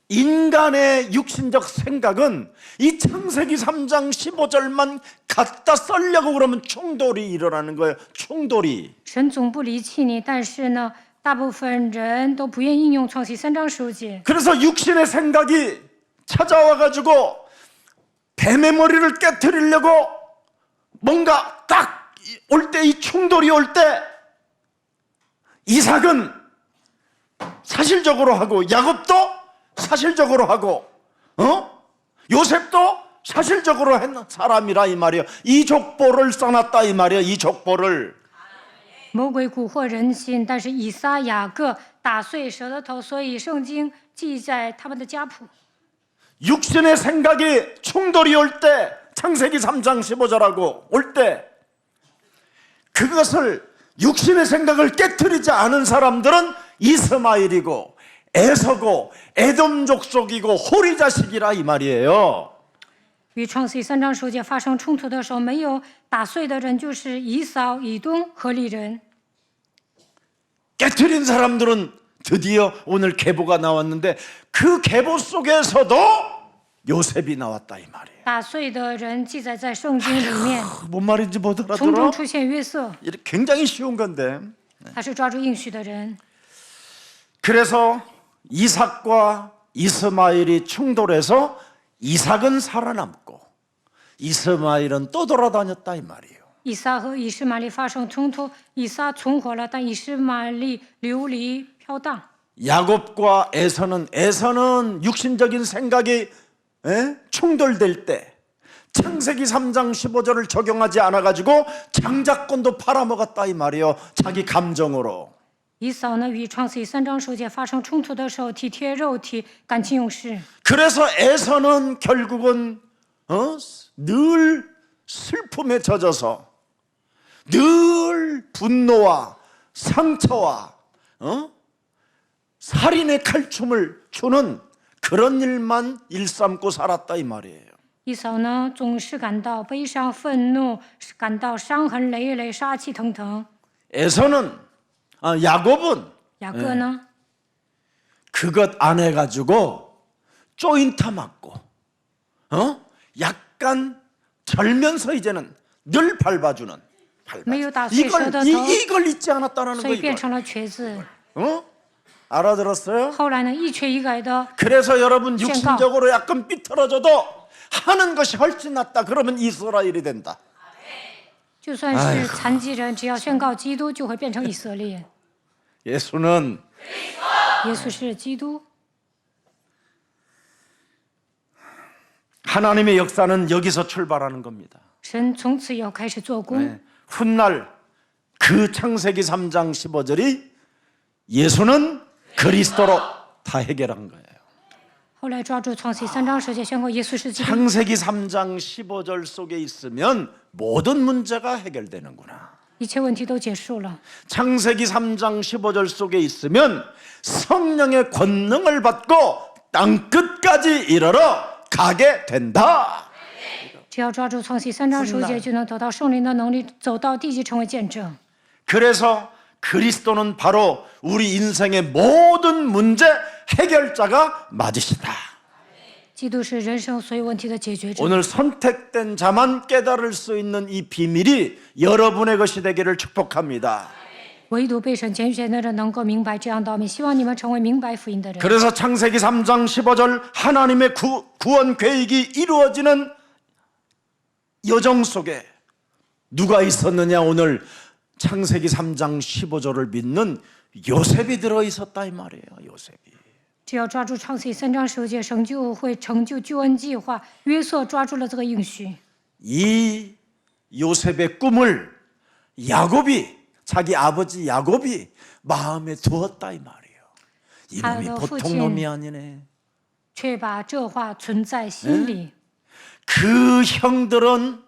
인간의 육신적 생각은 이 창세기 3장 15절만 갖다 쓰려고 그러면 충돌이 일어나는 거예요. 충돌이. 神总不离弃你，但是呢，大部分人都不愿意应用创世3章15节。 그래서 육신의 생각이 찾아와 가지고 뱀의 머리를 깨트리려고 뭔가 딱 올 때, 이 충돌이 올 때 이삭은 사실적으로 하고 야곱도 사실적으로 하고 요셉도 사실적으로 했는 사람이라 이 말이에요. 이 족보를 써놨다 이 말이에요. 이 족보를. 魔鬼蛊惑人心，但是以撒、雅各打碎蛇的头，所以圣经记在他们的家谱。 육신의 생각이 충돌이 올 때 창세기 3장 15절하고 올 때 그것을 육신의 생각을 깨트리지 않은 사람들은 이스마엘이고 에서고 에돔 족속이고 호리 자식이라 이 말이에요. 与创世3章15节发生冲突的时候，没有打碎的人就是以扫、以东和利人。 깨트린 사람들은 드디어 오늘 계보가 나왔는데 그 계보 속에서도 요셉이 나왔다 이 말이에요. 打碎的人记载在圣经里面， 뭔 말인지 못 从中 알아들어? 出现约瑟， 이렇게 굉장히 쉬운 건데. 他是抓住应许的人。 그래서 이삭과 이스마엘이 충돌해서 이삭은 살아남고 이스마엘은 또 돌아다녔다 이 말이에요. 以撒和以实玛利发生冲突，以撒存活了，但以实玛利流离飘荡。 야곱과 에서는 육신적인 생각이 충돌될 때 창세기 3장 15절을 적용하지 않아가지고 장자권도 팔아먹었다 이 말이에요. 자기 감정으로. 以扫呢，与创世记3章15节发生冲突的时候，体贴肉体，感情用事。 그래서 에서는 결국은 늘 슬픔에 젖어서 늘 분노와 상처와 살인의 칼춤을 추는 그런 일만 일삼고 살았다 이 말이에요. 以扫呢，总是感到悲伤、愤怒，感到伤痕累累、杀气腾腾。 야곱은 雅各呢， 그것 안 해가지고 쪼인타 맞고 약간 절면서 이제는 늘 밟아주는 没有打碎蛇的头， 이걸 잊지 않았다는 所以 거 变 이거. 成了瘸子。 알아들었어요? 后来呢，一瘸一拐的， 그래서 여러분宣告. 육신적으로 약간 삐뚤어져도 하는 것이 훨씬 낫다. 그러면 이스라엘이 된다. 就算是残疾人，只要宣告基督，就会变成以色列。 예수는 耶稣是基督， 하나님의 역사는 여기서 출발하는 겁니다. 神从此以后开始做工。 훗날 그 창세기 3장 15절이 예수는 그리스도로 다 해결한 거예요. 后来抓住创世记3章10节宣告耶稣是基督。 창세기 3장 15절 속에 있으면 모든 문제가 해결되는구나. 一切问题都结束了。 창세기 3장 15절 속에 있으면 성령의 권능을 받고 땅 끝까지 이르러 가게 된다. 只要抓住创世记3章10节，就能得到圣灵的能力，走到地极成为见证。 그래서 그리스도는 바로 우리 인생의 모든 문제 해결자가 맞으시다. 基督是人生所有问题的解决者。 오늘 선택된 자만 깨달을 수 있는 이 비밀이 여러분의 것이 되기를 축복합니다. 唯独被神拣选的人能够明白这样道理。希望你们成为明白福音的人。 그래서 창세기 3장 15절 하나님의 구원 계획이 이루어지는 여정 속에 누가 있었느냐? 오늘 창세기 3장 15절을 믿는 요셉이 들어 있었다 이 말이에요. 요셉이. 只要抓住创世记3章15节，神就会成就救恩计划。约瑟抓住了这个应许。 이 요셉의 꿈을 야곱이 자기 아버지 야곱이 마음에 두었다 이 말이에요. 이놈이 보통 놈이 아니네. 却把这话存在心里。 그 형들은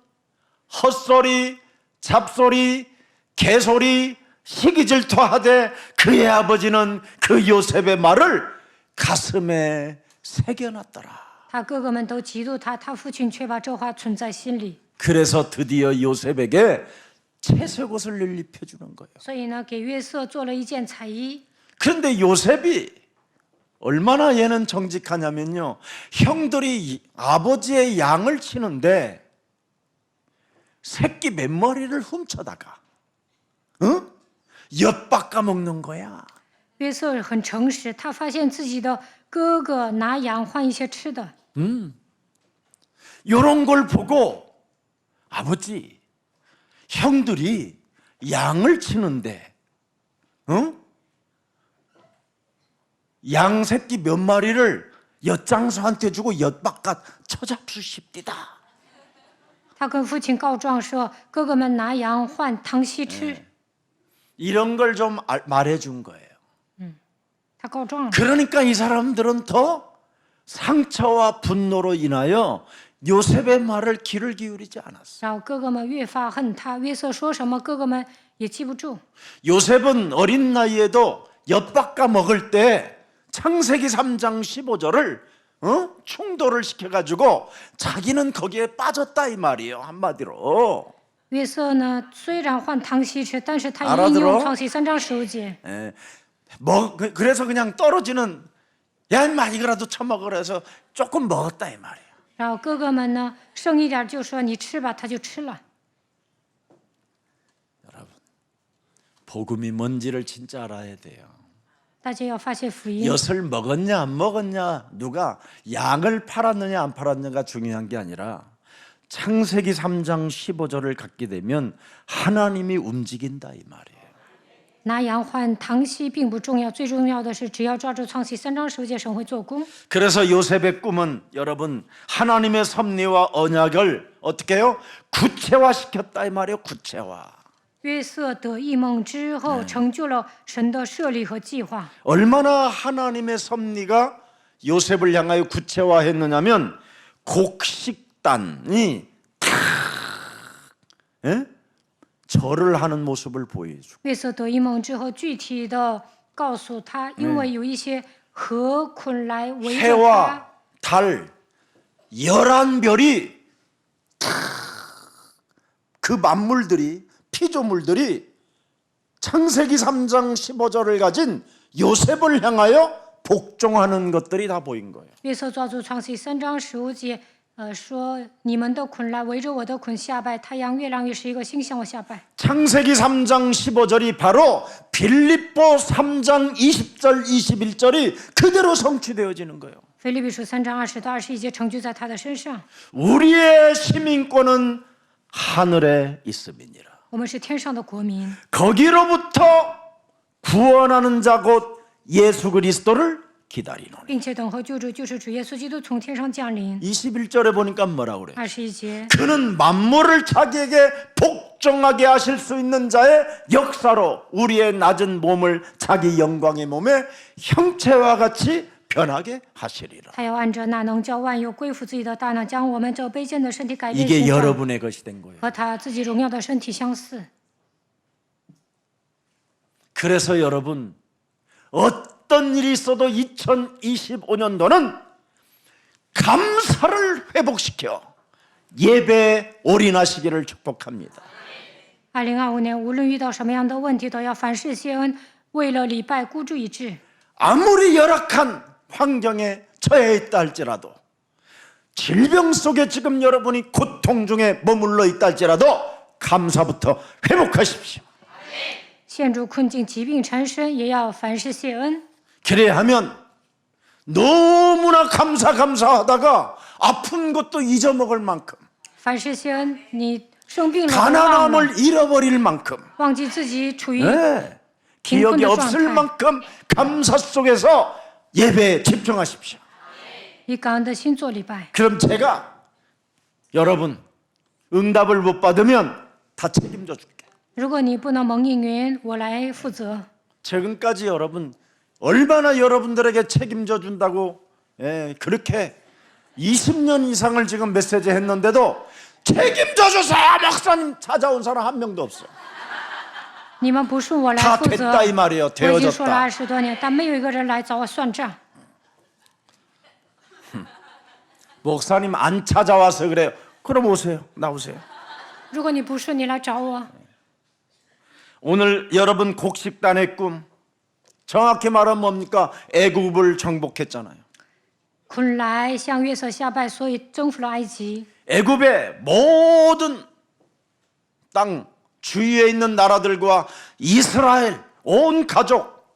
헛소리, 잡소리, 개소리, 시기질투하되 그의 아버지는 그 요셉의 말을 가슴에 새겨놨더라. 他哥哥们都嫉妒他，他父亲却把这话存在心里。 그래서 드디어 요셉에게 채색옷을 입혀주는 거예요. 所以呢，给约瑟做了一件彩衣。 그런데 요셉이 얼마나 얘는 정직하냐면요, 형들이 아버지의 양을 치는데 새끼 몇 마리를 훔쳐다가 엿바꿔 먹는 거야. 约瑟很诚实，他发现自己的哥哥拿羊换一些吃的。 이런 걸 보고 아버지, 형들이 양을 치는데 양 새끼 몇 마리를 엿장수한테 주고 엿바깥 쳐잡수십디다. 他跟父亲告状说，哥哥们拿羊换汤稀吃。 이런 걸 좀 말해준 거예요. 他告状了。 그러니까 이 사람들은 더 상처와 분노로 인하여 요셉의 말을 귀를 기울이지 않았어. 然后哥哥们越发恨他，约瑟说什么，哥哥们也记不住。 요셉은 어린 나이에도 엿바꿔 먹을 때 창세기 3장 15절을 충돌을 시켜가지고 자기는 거기에 빠졌다 이 말이에요. 한마디로. 约瑟呢，虽然换汤稀吃，但是他 알아들어 引用创世3章15节。 그래서 그냥 떨어지는 야 인마 이거라도 처먹으라 해서 조금 먹었다 이 말이에요. 然后哥哥们呢，剩一点就说你吃吧，他就吃了。 여러분, 복음이 뭔지를 진짜 알아야 돼요. 大家要发现福音。 엿을 먹었냐 안 먹었냐, 누가 양을 팔았느냐 안 팔았느냐가 중요한 게 아니라 창세기 3장 15절을 갖게 되면 하나님이 움직인다 이 말이에요. 拿羊换汤稀并不重要，最重要的是只要抓住创世3章15节，神会做工。 그래서 요셉의 꿈은 여러분 하나님의 섭리와 언약을 어떻게 해요? 구체화시켰다 이 말이에요. 구체화. 约瑟得异梦之后，成就了神的设立和计划。 얼마나 하나님의 섭리가 요셉을 향하여 구체화했느냐면 곡식단이 탁 절을 하는 모습을 보여주고 约瑟得异梦之后，具体的告诉他，因为有一些河捆来围着他， 해와 달 11별이 그 만물들이 피조물들이 창세기 3장 15절을 가진 요셉을 향하여 복종하는 것들이 다 보인 거예요. 约瑟抓住创世3章15节，说你们的捆来围着我的捆下拜，太阳、月亮也是一个星向我下拜。 창세기 3장 15절이 바로 빌립보 3장 20절 21절이 그대로 성취되어지는 거예요. 腓立比书3章20到21节成就在他的身上。 우리의 시민권은 하늘에 있음이니라. 我们是天上的国民， 거기로부터 구원하는 자 곧 예수 그리스도를 기다리노니. 并且等候救主，就是主耶稣基督从天上降临。 21절에 보니까 뭐라 그래? 21节， 그는 만물을 자기에게 복종하게 하실 수 있는 자의 역사로 우리의 낮은 몸을 자기 영광의 몸에 형체와 같이 변하게 하시리라. 他要按着那能叫万有归附自己的大能，将我们这卑贱的身体改变 이게 形状， 여러분의 것이 된 거예요. 和他自己荣耀的身体相似。 그래서 여러분 어떤 일이 있어도 2025년도는 감사를 회복시켜 예배에 올인하시기를 축복합니다. 2025年，无论遇到什么样的问题，都要凡事谢恩，为了礼拜孤注一掷。 아무리 열악한 환경에 처해 있다 할지라도 질병 속에 지금 여러분이 고통 중에 머물러 있다 할지라도 감사부터 회복하십시오. 陷入困境、疾病缠身，也要凡事谢恩。 그래야 하면 너무나 감사하다가 아픈 것도 잊어먹을 만큼 凡事谢恩，你生病了都忘了， 가난함을 잃어버릴 만큼 忘记自己处于 네, 기억이 없을 만큼 감사 속에서 예배에 집중하십시오. 以感恩的心做礼拜。 그럼 제가 여러분 응답을 못 받으면 다 책임져 줄게. 如果你不能蒙应允，我来负责。 지금까지 여러분 얼마나 여러분들에게 책임져 준다고 그렇게 20년 이상을 지금 메시지 했는데도 책임져 주세요 목사님 찾아온 사람 한 명도 없어. 你们不是我来 다 负责， 됐다 이 말이에요. 我已经说了 되어졌다. 20多年，但没有一个人来找我算账。 목사님 안 찾아와서 그래요. 그럼 오세요. 나오세요. 如果你不是，你来找我。 오늘 여러분 곡식단의 꿈 정확히 말하면 뭡니까? 애굽을 정복했잖아요. 昆来向约瑟下拜，所以征服了埃及。 애굽의 모든 땅 주위에 있는 나라들과 이스라엘 온 가족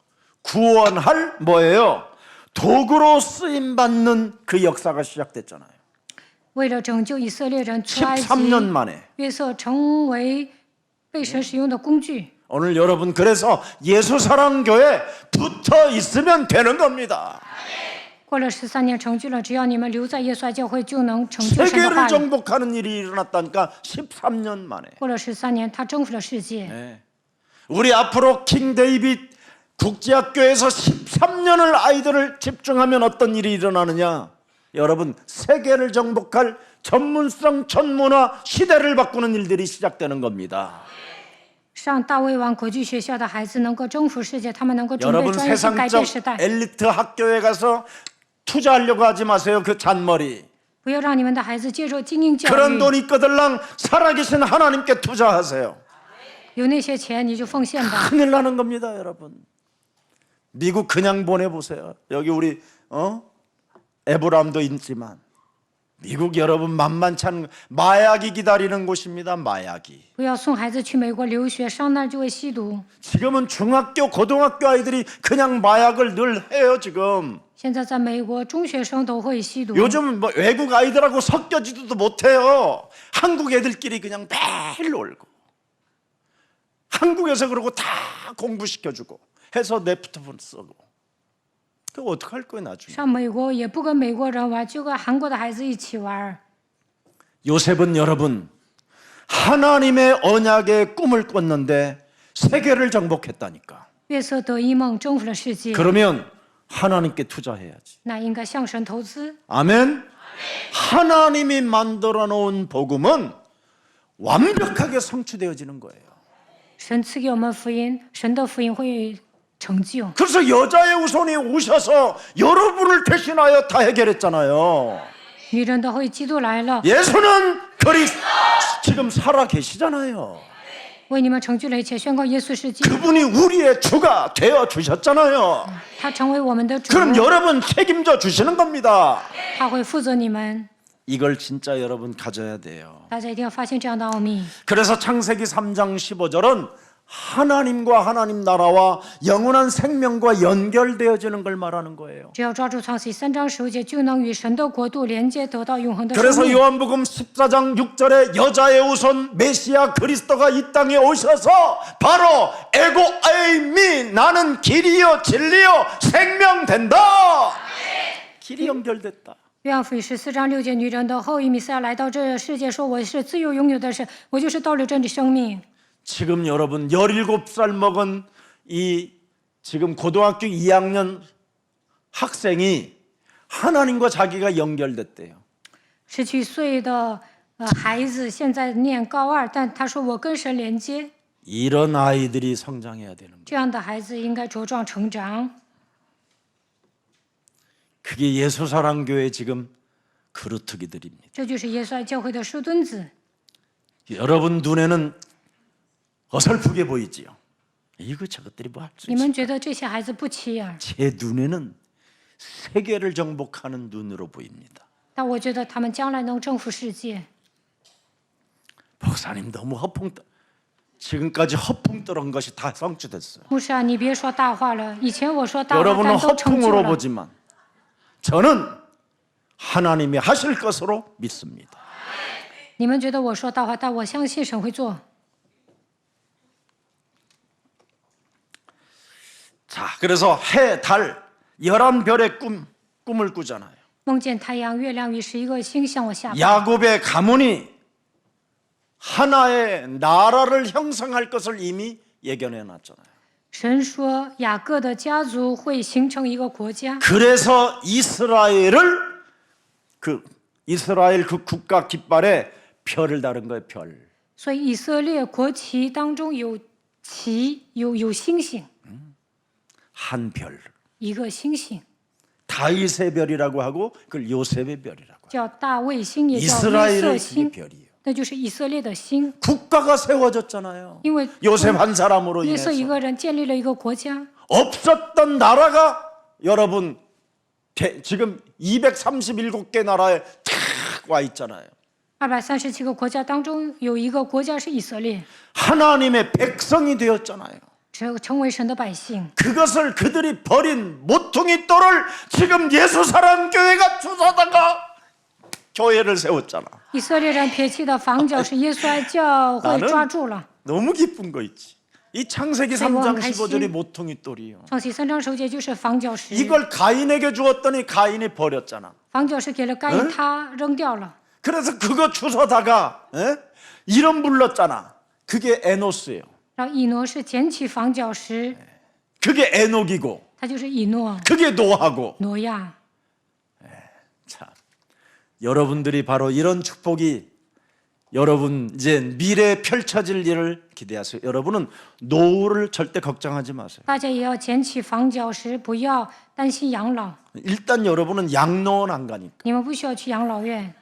구원할 뭐예요? 도구로 쓰임 받는 그 역사가 시작됐잖아요. 为了拯救以色列人出埃及， 13년 만에. 约瑟成为被神使用的工具。 오늘 여러분 그래서 예수사랑교회 붙어 있으면 되는 겁니다. 过了13年成就了，只要你们留在耶稣爱教会，就能成就神的 세계를 话语。 정복하는 일이 일어났다니까 13년 만에. 过了13年，他征服了世界。 네. 우리 앞으로 킹 데이빗 국제학교에서 13년을 아이들을 집중하면 어떤 일이 일어나느냐? 여러분 세계를 정복할 전문성 전문화 시대를 바꾸는 일들이 시작되는 겁니다. 上大卫王国际学校的孩子能够征服世界，他们能够准备 여러분 专业性改变时 세상적 代。 엘리트 학교에 가서 투자하려고 하지 마세요. 그 잔머리. 不要让你们的孩子接受精英教 그런 育， 돈 있거들랑 살아계신 하나님께 투자하세요. 有那些钱你就奉献吧。 큰일 나는 겁니다, 여러분. 미국 그냥 보내보세요. 여기 우리 에브람도 있지만 미국 여러분 만만치 않은 마약이 기다리는 곳입니다. 마약이. 不要送孩子去美国留学，上那儿就会吸毒。 지금은 중학교, 고등학교 아이들이 그냥 마약을 늘 해요. 지금 现在在美国，中学生都会吸毒。 요즘 뭐 외국 아이들하고 섞여지도 못해요. 한국 애들끼리 그냥 매일 놀고 한국에서 그러고 다 공부시켜주고 해서 네프트폰 쓰고. 그 어떡할 거예요 나중에. 上美国也不跟美国人玩，就跟韩国的孩子一起玩。 요셉은 여러분 하나님의 언약의 꿈을 꿨는데 세계를 정복했다니까. 约瑟得一梦，征服了世界， 그러면 하나님께 투자해야지. 那应该向神投资。 아멘. 하나님이 만들어 놓은 복음은 완벽하게 성취되어지는 거예요. 神赐给我们福音，神的福音会成就。 그래서 여자의 후손이 오셔서 여러분을 대신하여 다 해결했잖아요. 女人的会基督来了， 예수는 지금 살아 계시잖아요. 为你们成就了一切，宣告耶稣是基督， 그분이 우리의 주가 되어 주셨잖아요. 他成为我们的主， 그럼 여러분 책임져 주시는 겁니다. 他会负责你们。 이걸 진짜 여러분 가져야 돼요. 大家一定要发现这样的奥秘。 그래서 창세기 3장 15절은 하나님과 하나님 나라와 영원한 생명과 연결되어지는 걸 말하는 거예요. 只要抓住创世3章15节，就能与神的国度连接，得到永恒的生 그래서 命。 요한복음 14장 6절에 여자의 후손 메시아 그리스도가 이 땅에 오셔서 바로 에고 에이미 나는 길이요 진리요 생명 된다. 길이 연결됐다. 约翰福音14章6节，女人的后裔弥赛亚来到这世界，说我是自由拥有的神，我就是道路真理生命。 지금 여러분 17살 먹은 이 지금 고등학교 2학년 학생이 하나님과 자기가 연결됐대요. 17岁的孩子现在念高2，但他说我跟神连接。 이런 아이들이 성장해야 되는 거예요. 这样的孩子应该茁壮成长。 그게 예수사랑교회 지금 그루트기들입니다. 这就是耶稣爱教会的树墩子。 여러분 눈에는 어설프게 보이지요. 이거 저것들이 뭐 할 수 你 있어? 们觉得这些孩子不起眼， 제 눈에는 세계를 정복하는 눈으로 보입니다. 但我觉得他们将来能征服世界。 목사님 너무 허풍 지금까지 허풍 떨은 것이 다 성취됐어요. 牧师啊，你别说大话了，以前我说大话， 여러분은 但都成就 허풍으로 了。 보지만 저는 하나님이 하실 것으로 믿습니다. 你们觉得我说大话，但我相信神会做。 자, 그래서 해, 달, 11별의 꿈을 꾸잖아요. 梦见太阳、月亮与11个星向我下拜。 야곱의 가문이 하나의 나라를 형성할 것을 이미 예견해 놨잖아요. 神说雅各的家族会形成一个国家， 그래서 이스라엘 그 국가 깃발에 별을 다른 거예요. 별. 所以以色列国旗当中有旗，有星星， 한 별. 一个星星 다윗의 별이라고 하고 그걸 요셉의 별이라고. 叫大卫星，也叫约瑟 이스라엘의 그게 星， 별이에요. 那就是以色列的星。 국가가 세워졌잖아요. 因为 요셉 한 사람으로 约瑟一 인해서 个人建立了一个国家， 없었던 나라가 여러분 지금 237개 나라에 탁 와 있잖아요. 237个国家当中有一个国家是以色列， 하나님의 백성이 되었잖아요. 成为神的百姓。 그것을 그들이 버린 모퉁이 돌을 지금 예수사랑교회가 주워다가 교회를 세웠잖아. 以色列人撇弃的房角是耶稣爱教会 나는 抓住了。 너무 기쁜 거 있지. 이 창세기 3장 15절이 모퉁이 돌이요. 创世3章10节就是房角石， 이걸 가인에게 주었더니 가인이 버렸잖아. 房角石给了该隐，他扔掉了。 그래서 그거 주워다가 이름 불렀잖아. 그게 에노스예요. 然后以挪是捡起房角石， 그게 에녹이고 他就是以诺、 그게 노하고. 挪亚。 참, 여러분들이 바로 이런 축복이 여러분 이제 미래에 펼쳐질 일을 기대하세요. 여러분은 노후를 절대 걱정하지 마세요. 大家也要捡起房角石，不要担心养老。 일단 여러분은 양로원 안 가니까. 你们不需要去养老院，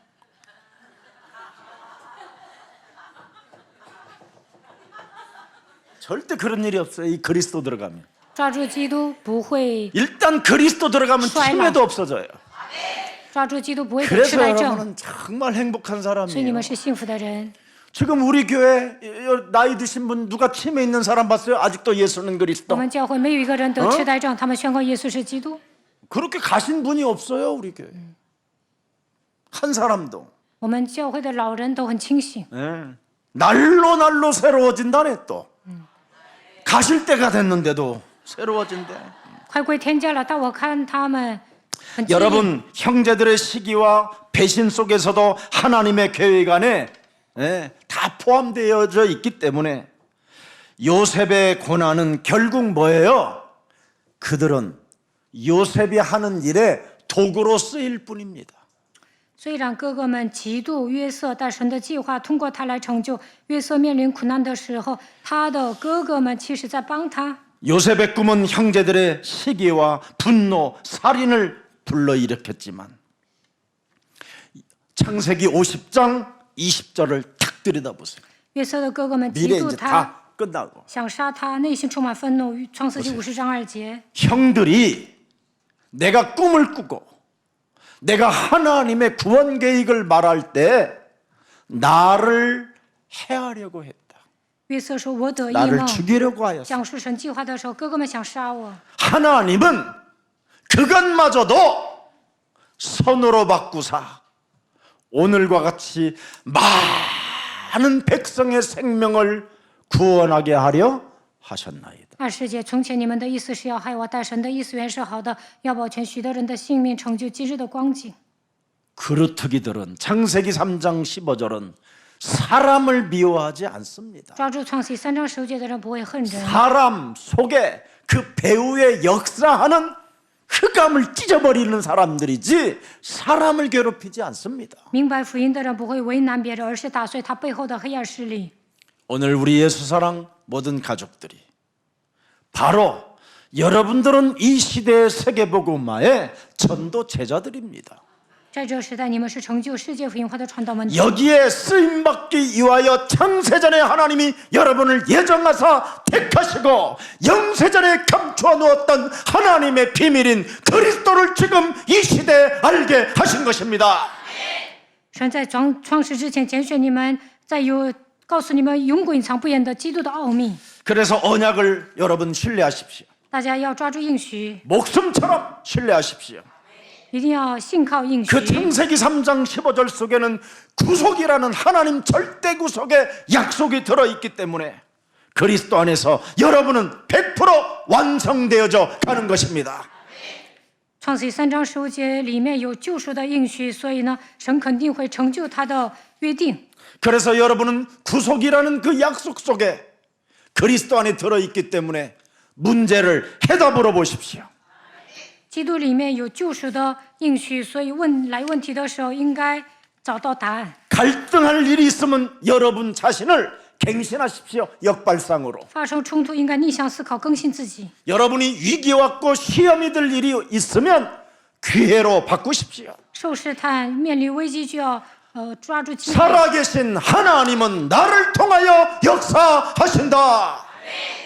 절대 그런 일이 없어요. 이 그리스도 들어가면. 抓住基督不会， 일단 그리스도 들어가면 치매도 없어져요. 抓住基督不会得痴 그래서 呆症。 여러분은 정말 행복한 所以你 사람이에요. 们是幸福的人。 지금 우리 교회 나이 드신 분 누가 치매 있는 사람 봤어요? 아직도 예수는 我 그리스도. 们教会没有一个人得痴呆症，他们宣告耶稣是基督。 그렇게 가신 분이 없어요, 우리 교회. 한 사람도. 我们教会的老人都很清醒， 날로 새로워진다네 또. 가실 때가 됐는데도 새로워진대. 快归天家了。但我看他们很激烈。 여러분 형제들의 시기와 배신 속에서도 하나님의 계획 안에 다 포함되어져 있기 때문에 요셉의 고난은 결국 뭐예요? 그들은 요셉이 하는 일에 도구로 쓰일 뿐입니다. 虽然哥哥们嫉妒约瑟，但神的计划通过他来成就。约瑟面临苦难的时候，他的哥哥们其实在帮他。 요셉의 꿈은 형제들의 시기와 분노, 살인을 불러일으켰지만 창세기 50장 20절을 탁 들여다보세요. 约瑟的哥哥们嫉 미래 妒 이제 他， 다 끝나고 想杀他，内心充满愤怒。创世纪50章2节， 형들이 내가 꿈을 꾸고 내가 하나님의 구원 계획을 말할 때 나를 해하려고 했다. 约瑟说：“我得异 나를 梦， 죽이려고 하였어. 讲述神计划的时候，哥哥们想杀我。 하나님은 그것마저도 선으로 바꾸사 오늘과 같이 많은 백성의 생명을 구원하게 하려 하셨나이다. 20节，从前你们的意思是要害我，但神的意思原是好的，要保全许多人的性命，成就今日的光景。 그루터기들은 창세기 3장 15절은 사람을 미워하지 않습니다. 抓住创世3章15节的人不会恨人， 사람 속에 그 배후에 역사하는 흑암을 찢어버리는 사람들이지 사람을 괴롭히지 않습니다. 明白福音的人不会为难别人，而是打碎他背后的黑暗势力。 오늘 우리 예수사랑 모든 가족들이 바로 여러분들은 이 시대의 세계복음화의 전도 제자들입니다. 在这时代，你们是成就世界福音化的传道门徒。 여기에 쓰임받기 위하여 창세전에 하나님이 여러분을 예정하사 택하시고 영세전에 감추어 놓았던 하나님의 비밀인 그리스도를 지금 이 시대에 알게 하신 것입니다. 神在创世之前拣选你们，在有告诉你们永滚藏不言的基督的奥秘。 그래서 언약을 여러분 신뢰하십시오. 大家要抓住应许， 목숨처럼 신뢰하십시오. 一定要信靠应 그 许。 창세기 3장 15절 속에는 구속이라는 하나님 절대 구속의 약속이 들어있기 때문에 그리스도 안에서 여러분은 100% 완성되어져 가는 것입니다. 创世3章15节里面有救赎的应许，所以呢，神肯定会成就他的约定。 그래서 여러분은 구속이라는 그 약속 속에 그리스도 안에 들어있기 때문에 문제를 해답으로 보십시오. 基督里面有救赎的应许，所以问题的时候应该找到答案。 갈등할 일이 있으면 여러분 자신을 갱신하십시오. 역발상으로. 发生冲突应该逆向思考，更新自己。 여러분이 위기 왔고 시험이 들 일이 있으면 기회로 바꾸십시오. 受试探、面临危机就要抓住机会。 살아계신 하나님은 나를 통하여 역사하신다.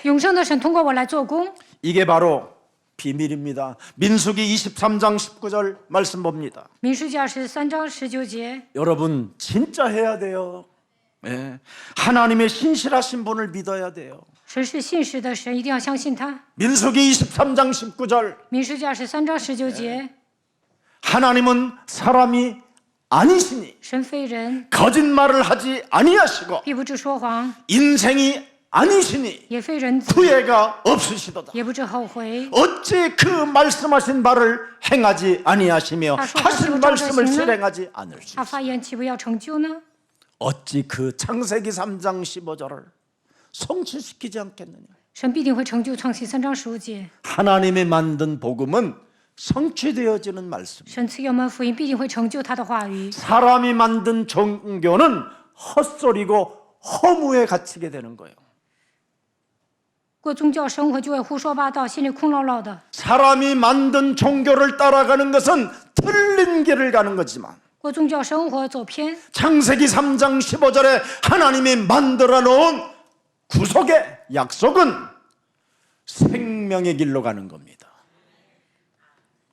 永生的神通过我来做工， 이게 바로 비밀입니다. 민수기 23장 19절 말씀 봅니다. 民数记23章19节， 여러분 진짜 해야 돼요. 예. 하나님의 신실하신 분을 믿어야 돼요. 神是信实的神，一定要相信他。 민수기 23장 19절 民数记23章19节， 하나님은 사람이 아니시니 神非人， 거짓말을 하지 아니하시고 必不致说谎， 인생이 아니시니 也非人子， 후회가 없으시도다. 也不致后悔。 어찌 그 말씀하신 바를 행하지 아니하시며 하신 말씀을 실행하지 않을 수 他发言岂不要成就呢？ 어찌 그 창세기 3장 15절을 성취시키지 않겠느냐. 神必定会成就创世3章15节。 하나님이 만든 복음은 성취되어지는 말씀. 神赐给我们福音，必定会成就他的话语。 사람이 만든 종교는 헛소리고 허무에 갇히게 되는 거예요. 过宗教生活就会胡说八道，心里空落落的。 사람이 만든 종교를 따라가는 것은 틀린 길을 가는 거지만 过宗教生活走偏， 창세기 3장 15절에 하나님이 만들어 놓은 구속의 약속은 생명의 길로 가는 겁니다.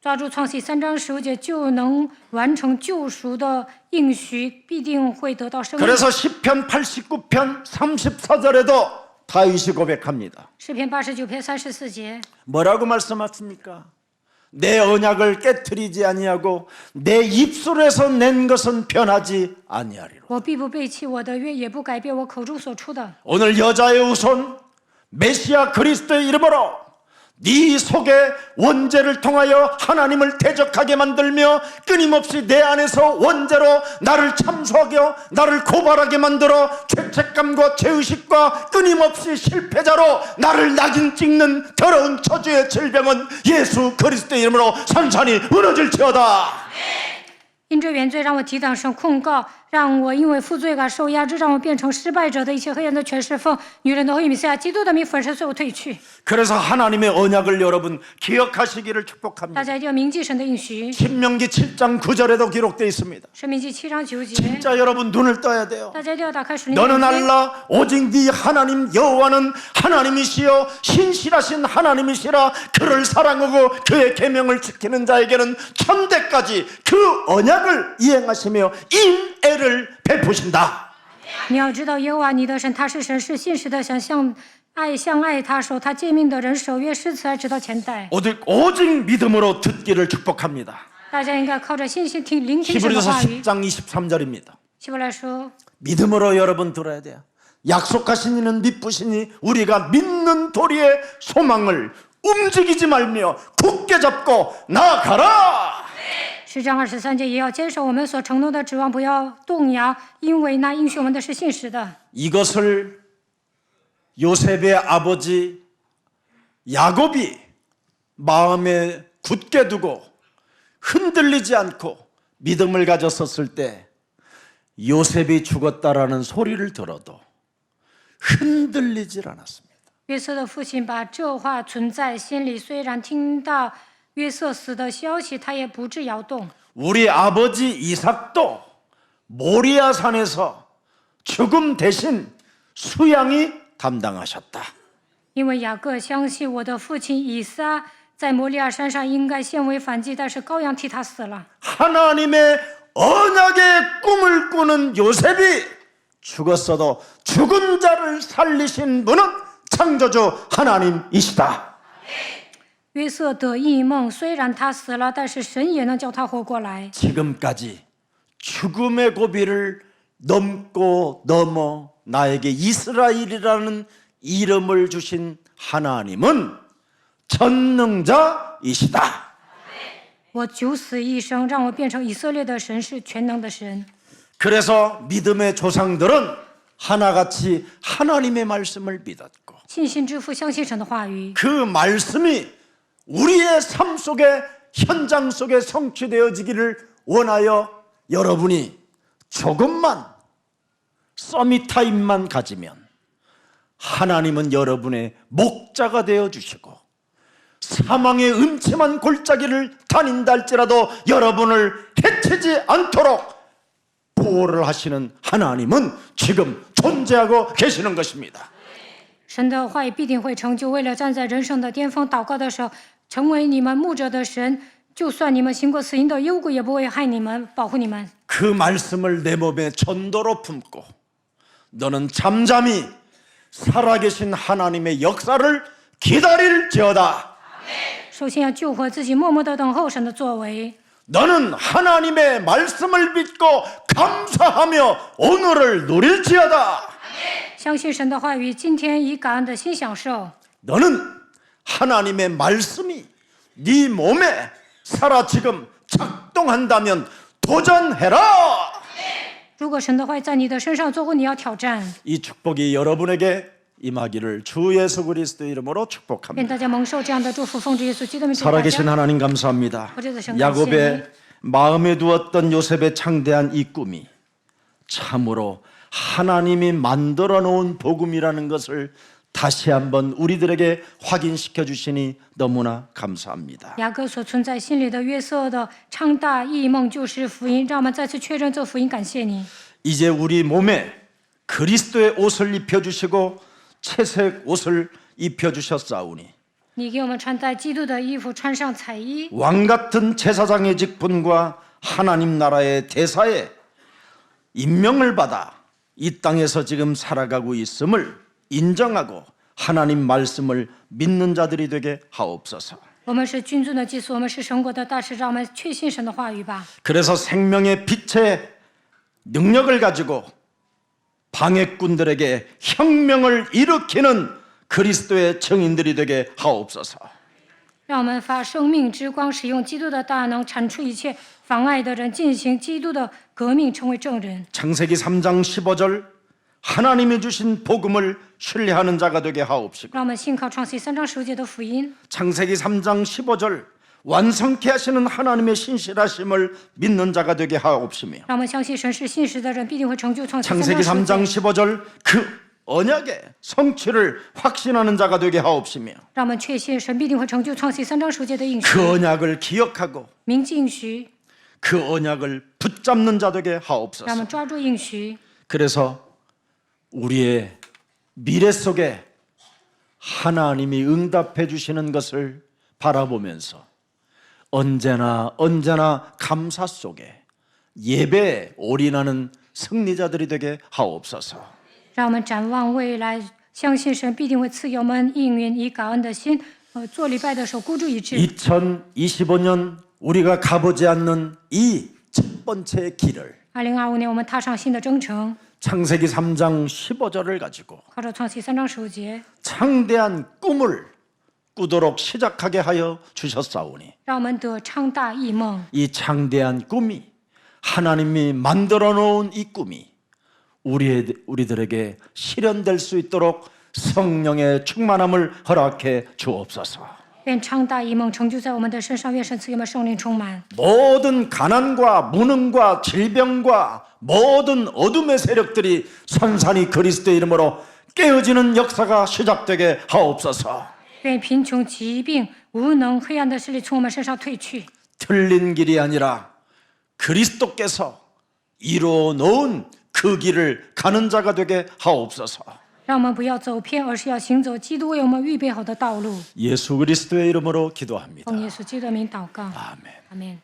抓住创世3章15节，就能完成救赎的应许，必定会得到生命。 그래서 시편 89편 34절에도 다윗이 고백합니다. 诗篇89篇34节， 뭐라고 말씀하십니까? 내 언약을 깨트리지 아니하고 내 입술에서 낸 것은 변하지 아니하리로. 我必不背弃我的约，也不改变我口中所出的。 오늘 여자의 후손 메시아 그리스도의 이름으로 네 속에 원죄를 통하여 하나님을 대적하게 만들며 끊임없이 내 안에서 원죄로 나를 참소하게 나를 고발하게 만들어 죄책감과 죄의식과 끊임없이 실패자로 나를 낙인 찍는 더러운 저주의 질병은 예수 그리스도의 이름으로 산산이 무너질지어다. 因这原罪让我抵挡神控告，让我因为负罪感受压制，让我变成失败者的一切黑暗的权势奉女人的后裔米赛亚基督的名粉身碎我退去。 그래서 하나님의 언약을 여러분 기억하시기를 축복합니다. 大家一定要铭记神的应许。 신명기 7장 9절에도 기록되어 있습니다. 申命记7章9节， 진짜 여러분 눈을 떠야 돼요. 大家一定要打开属灵的 너는 眼睛。 알라 오직 네 하나님 여호와는 하나님이시여 신실하신 하나님이시라. 그를 사랑하고 그의 계명을 지키는 자에게는 천대까지 그 언약을 이행하시며 인애를 베푸신다. 你要知道耶和华你的神，他是神，是信实的神，相爱他，守他诫命的人，守约施慈爱，直到前代。 오직 믿음으로 듣기를 축복합니다. 大家应该靠着信心聆听神的 히브리서 话语。 10장 23절입니다. 希伯来书 믿음으로 여러분 들어야 돼요. 약속하신 이는 믿으시니 우리가 믿는 도리의 소망을 움직이지 말며 굳게 잡고 나아가라. 10章23节，也要坚守我们所承诺的指望，不要动摇，因为那应许我们的是信实的。 이것을 요셉의 아버지 야곱이 마음에 굳게 두고 흔들리지 않고 믿음을 가졌었을 때 요셉이 죽었다라는 소리를 들어도 흔들리질 않았습니다. 约瑟的父亲把这话存在心里，虽然听到约瑟死的消息，他也不致摇动。 우리 아버지 이삭도 모리아 산에서 죽음 대신 수양이 담당하셨다. 因为雅各相信我的父亲以撒在摩利亚山上应该献为反祭，但是羔羊替他死了。 하나님의 언약의 꿈을 꾸는 요셉이 죽었어도 죽은 자를 살리신 분은 창조주 하나님이시다. 约瑟得异梦，虽然他死了，但是神也能叫他活过来。 지금까지 죽음의 고비를 넘고 넘어 나에게 이스라엘이라는 이름을 주신 하나님은 전능자이시다. 我九死一生，让我变成以色列的神是全能的神。 그래서 믿음의 조상들은 하나같이 하나님의 말씀을 믿었고 信心之父相信神的话语， 그 말씀이 우리의 삶 속에 현장 속에 성취되어지기를 원하여 여러분이 조금만 서밋타임만 가지면 하나님은 여러분의 목자가 되어 주시고 사망의 음침한 골짜기를 다닌다 할지라도 여러분을 해치지 않도록 보호를 하시는 하나님은 지금 존재하고 계시는 것입니다. 神的话语必定会成就。为了站在人生的巅峰，祷告的时候，成为你们牧者的神，就算你们行过死荫的幽谷，也不会害你们，保護你们。 그 말씀을 내 몸에 전도로 품고 너는 잠잠히 살아계신 하나님의 역사를 기다릴지어다. 首先要救活自己，默默的等候神的作为。 너는 하나님의 말씀을 믿고 감사하며 오늘을 누릴지어다. 相信神的话语，今天以感恩的心享受。 너는 하나님의 말씀이 네 몸에 살아 지금 작동한다면 도전해라. 如果神的话语在你的身上做过，你要挑战。 이 축복이 여러분에게 임하기를 주 예수 그리스도 이름으로 愿 축복합니다. 大家蒙受这样的祝福，奉主耶稣基督的名祝福大 살아계신 家。 하나님 감사합니다. 어제도 생각하시네. 야곱의 마음에 두었던 요셉의 창대한 이 꿈이 참으로 하나님이 만들어 놓은 복음이라는 것을 다시 한번 우리들에게 확인시켜 주시니 너무나 감사합니다. 雅各所存在心里的约瑟的昌大异梦就是福音，让我们再次确认这福音。感谢你， 이제 우리 몸에 그리스도의 옷을 입혀 주시고 채색 옷을 입혀 주셨사오니 你给我们穿戴基督的衣服，穿上彩衣， 왕 같은 제사장의 직분과 하나님 나라의 대사에 임명을 받아 이 땅에서 지금 살아가고 있음을 인정하고 하나님 말씀을 믿는 자들이 되게 하옵소서. 我们是君尊的祭司，我们是神国的大使，让我们确信神的话语吧。 그래서 생명의 빛의 능력을 가지고 방해꾼들에게 혁명을 일으키는 그리스도의 증인들이 되게 하옵소서. 让我们发生命之光，使用基督的大能，铲除一切妨碍的人，进行基督的革命，成为证人。 창세기 3장 15절 하나님이 주신 복음을 신뢰하는 자가 되게 하옵시고 让我们信靠创世3章15节的福音。 창세기 3장 15절 완성케 하시는 하나님의 신실하심을 믿는 자가 되게 하옵시며 让我们相信神是信实的人，必定会成就创世 창세기 3章 3장 15节。 15절 그 언약의 성취를 확신하는 자가 되게 하옵시며 让我们确信神必定会成就创世3章15节的应许， 그 언약을 기억하고 铭记应许， 그 언약을 붙잡는 자 되게 让我 하옵소서. 们抓住应许。 그래서 우리의 미래 속에 하나님이 응답해 주시는 것을 바라보면서 언제나 감사 속에 예배에 올인하는 승리자들이 되게 하옵소서. 让我们展望未来，相信神必定会赐给我们应允，以感恩的心，做礼拜的时候孤注一掷。 2025년 우리가 가보지 않는 이 첫 번째 길을 2025年，我们踏上新的征程， 창세기 3장 15절을 가지고 靠着创世3章15节， 창대한 꿈을 꾸도록 시작하게 하여 주셨사오니 让我们得昌大异梦。 이 창대한 꿈이 하나님이 만들어 놓은 이 꿈이 우리들에게 실현될 수 있도록 성령의 충만함을 허락해 주옵소서. 愿昌大异梦成就在我们的身上，愿神赐给我们圣灵充满。 모든 가난과 무능과 질병과 모든 어둠의 세력들이 산산이 그리스도의 이름으로 깨어지는 역사가 시작되게 하옵소서. 愿贫穷、疾病、无能、黑暗的势力从我们身上退去。 틀린 길이 아니라 그리스도께서 이루어 놓은 그 길을 가는 자가 되게 하옵소서. 让我们不要走偏，而是要行走基督为我们预备好的道路。 예수 그리스도의 이름으로 기도합니다. 奉耶稣基督的名祷告， 아멘. 阿门。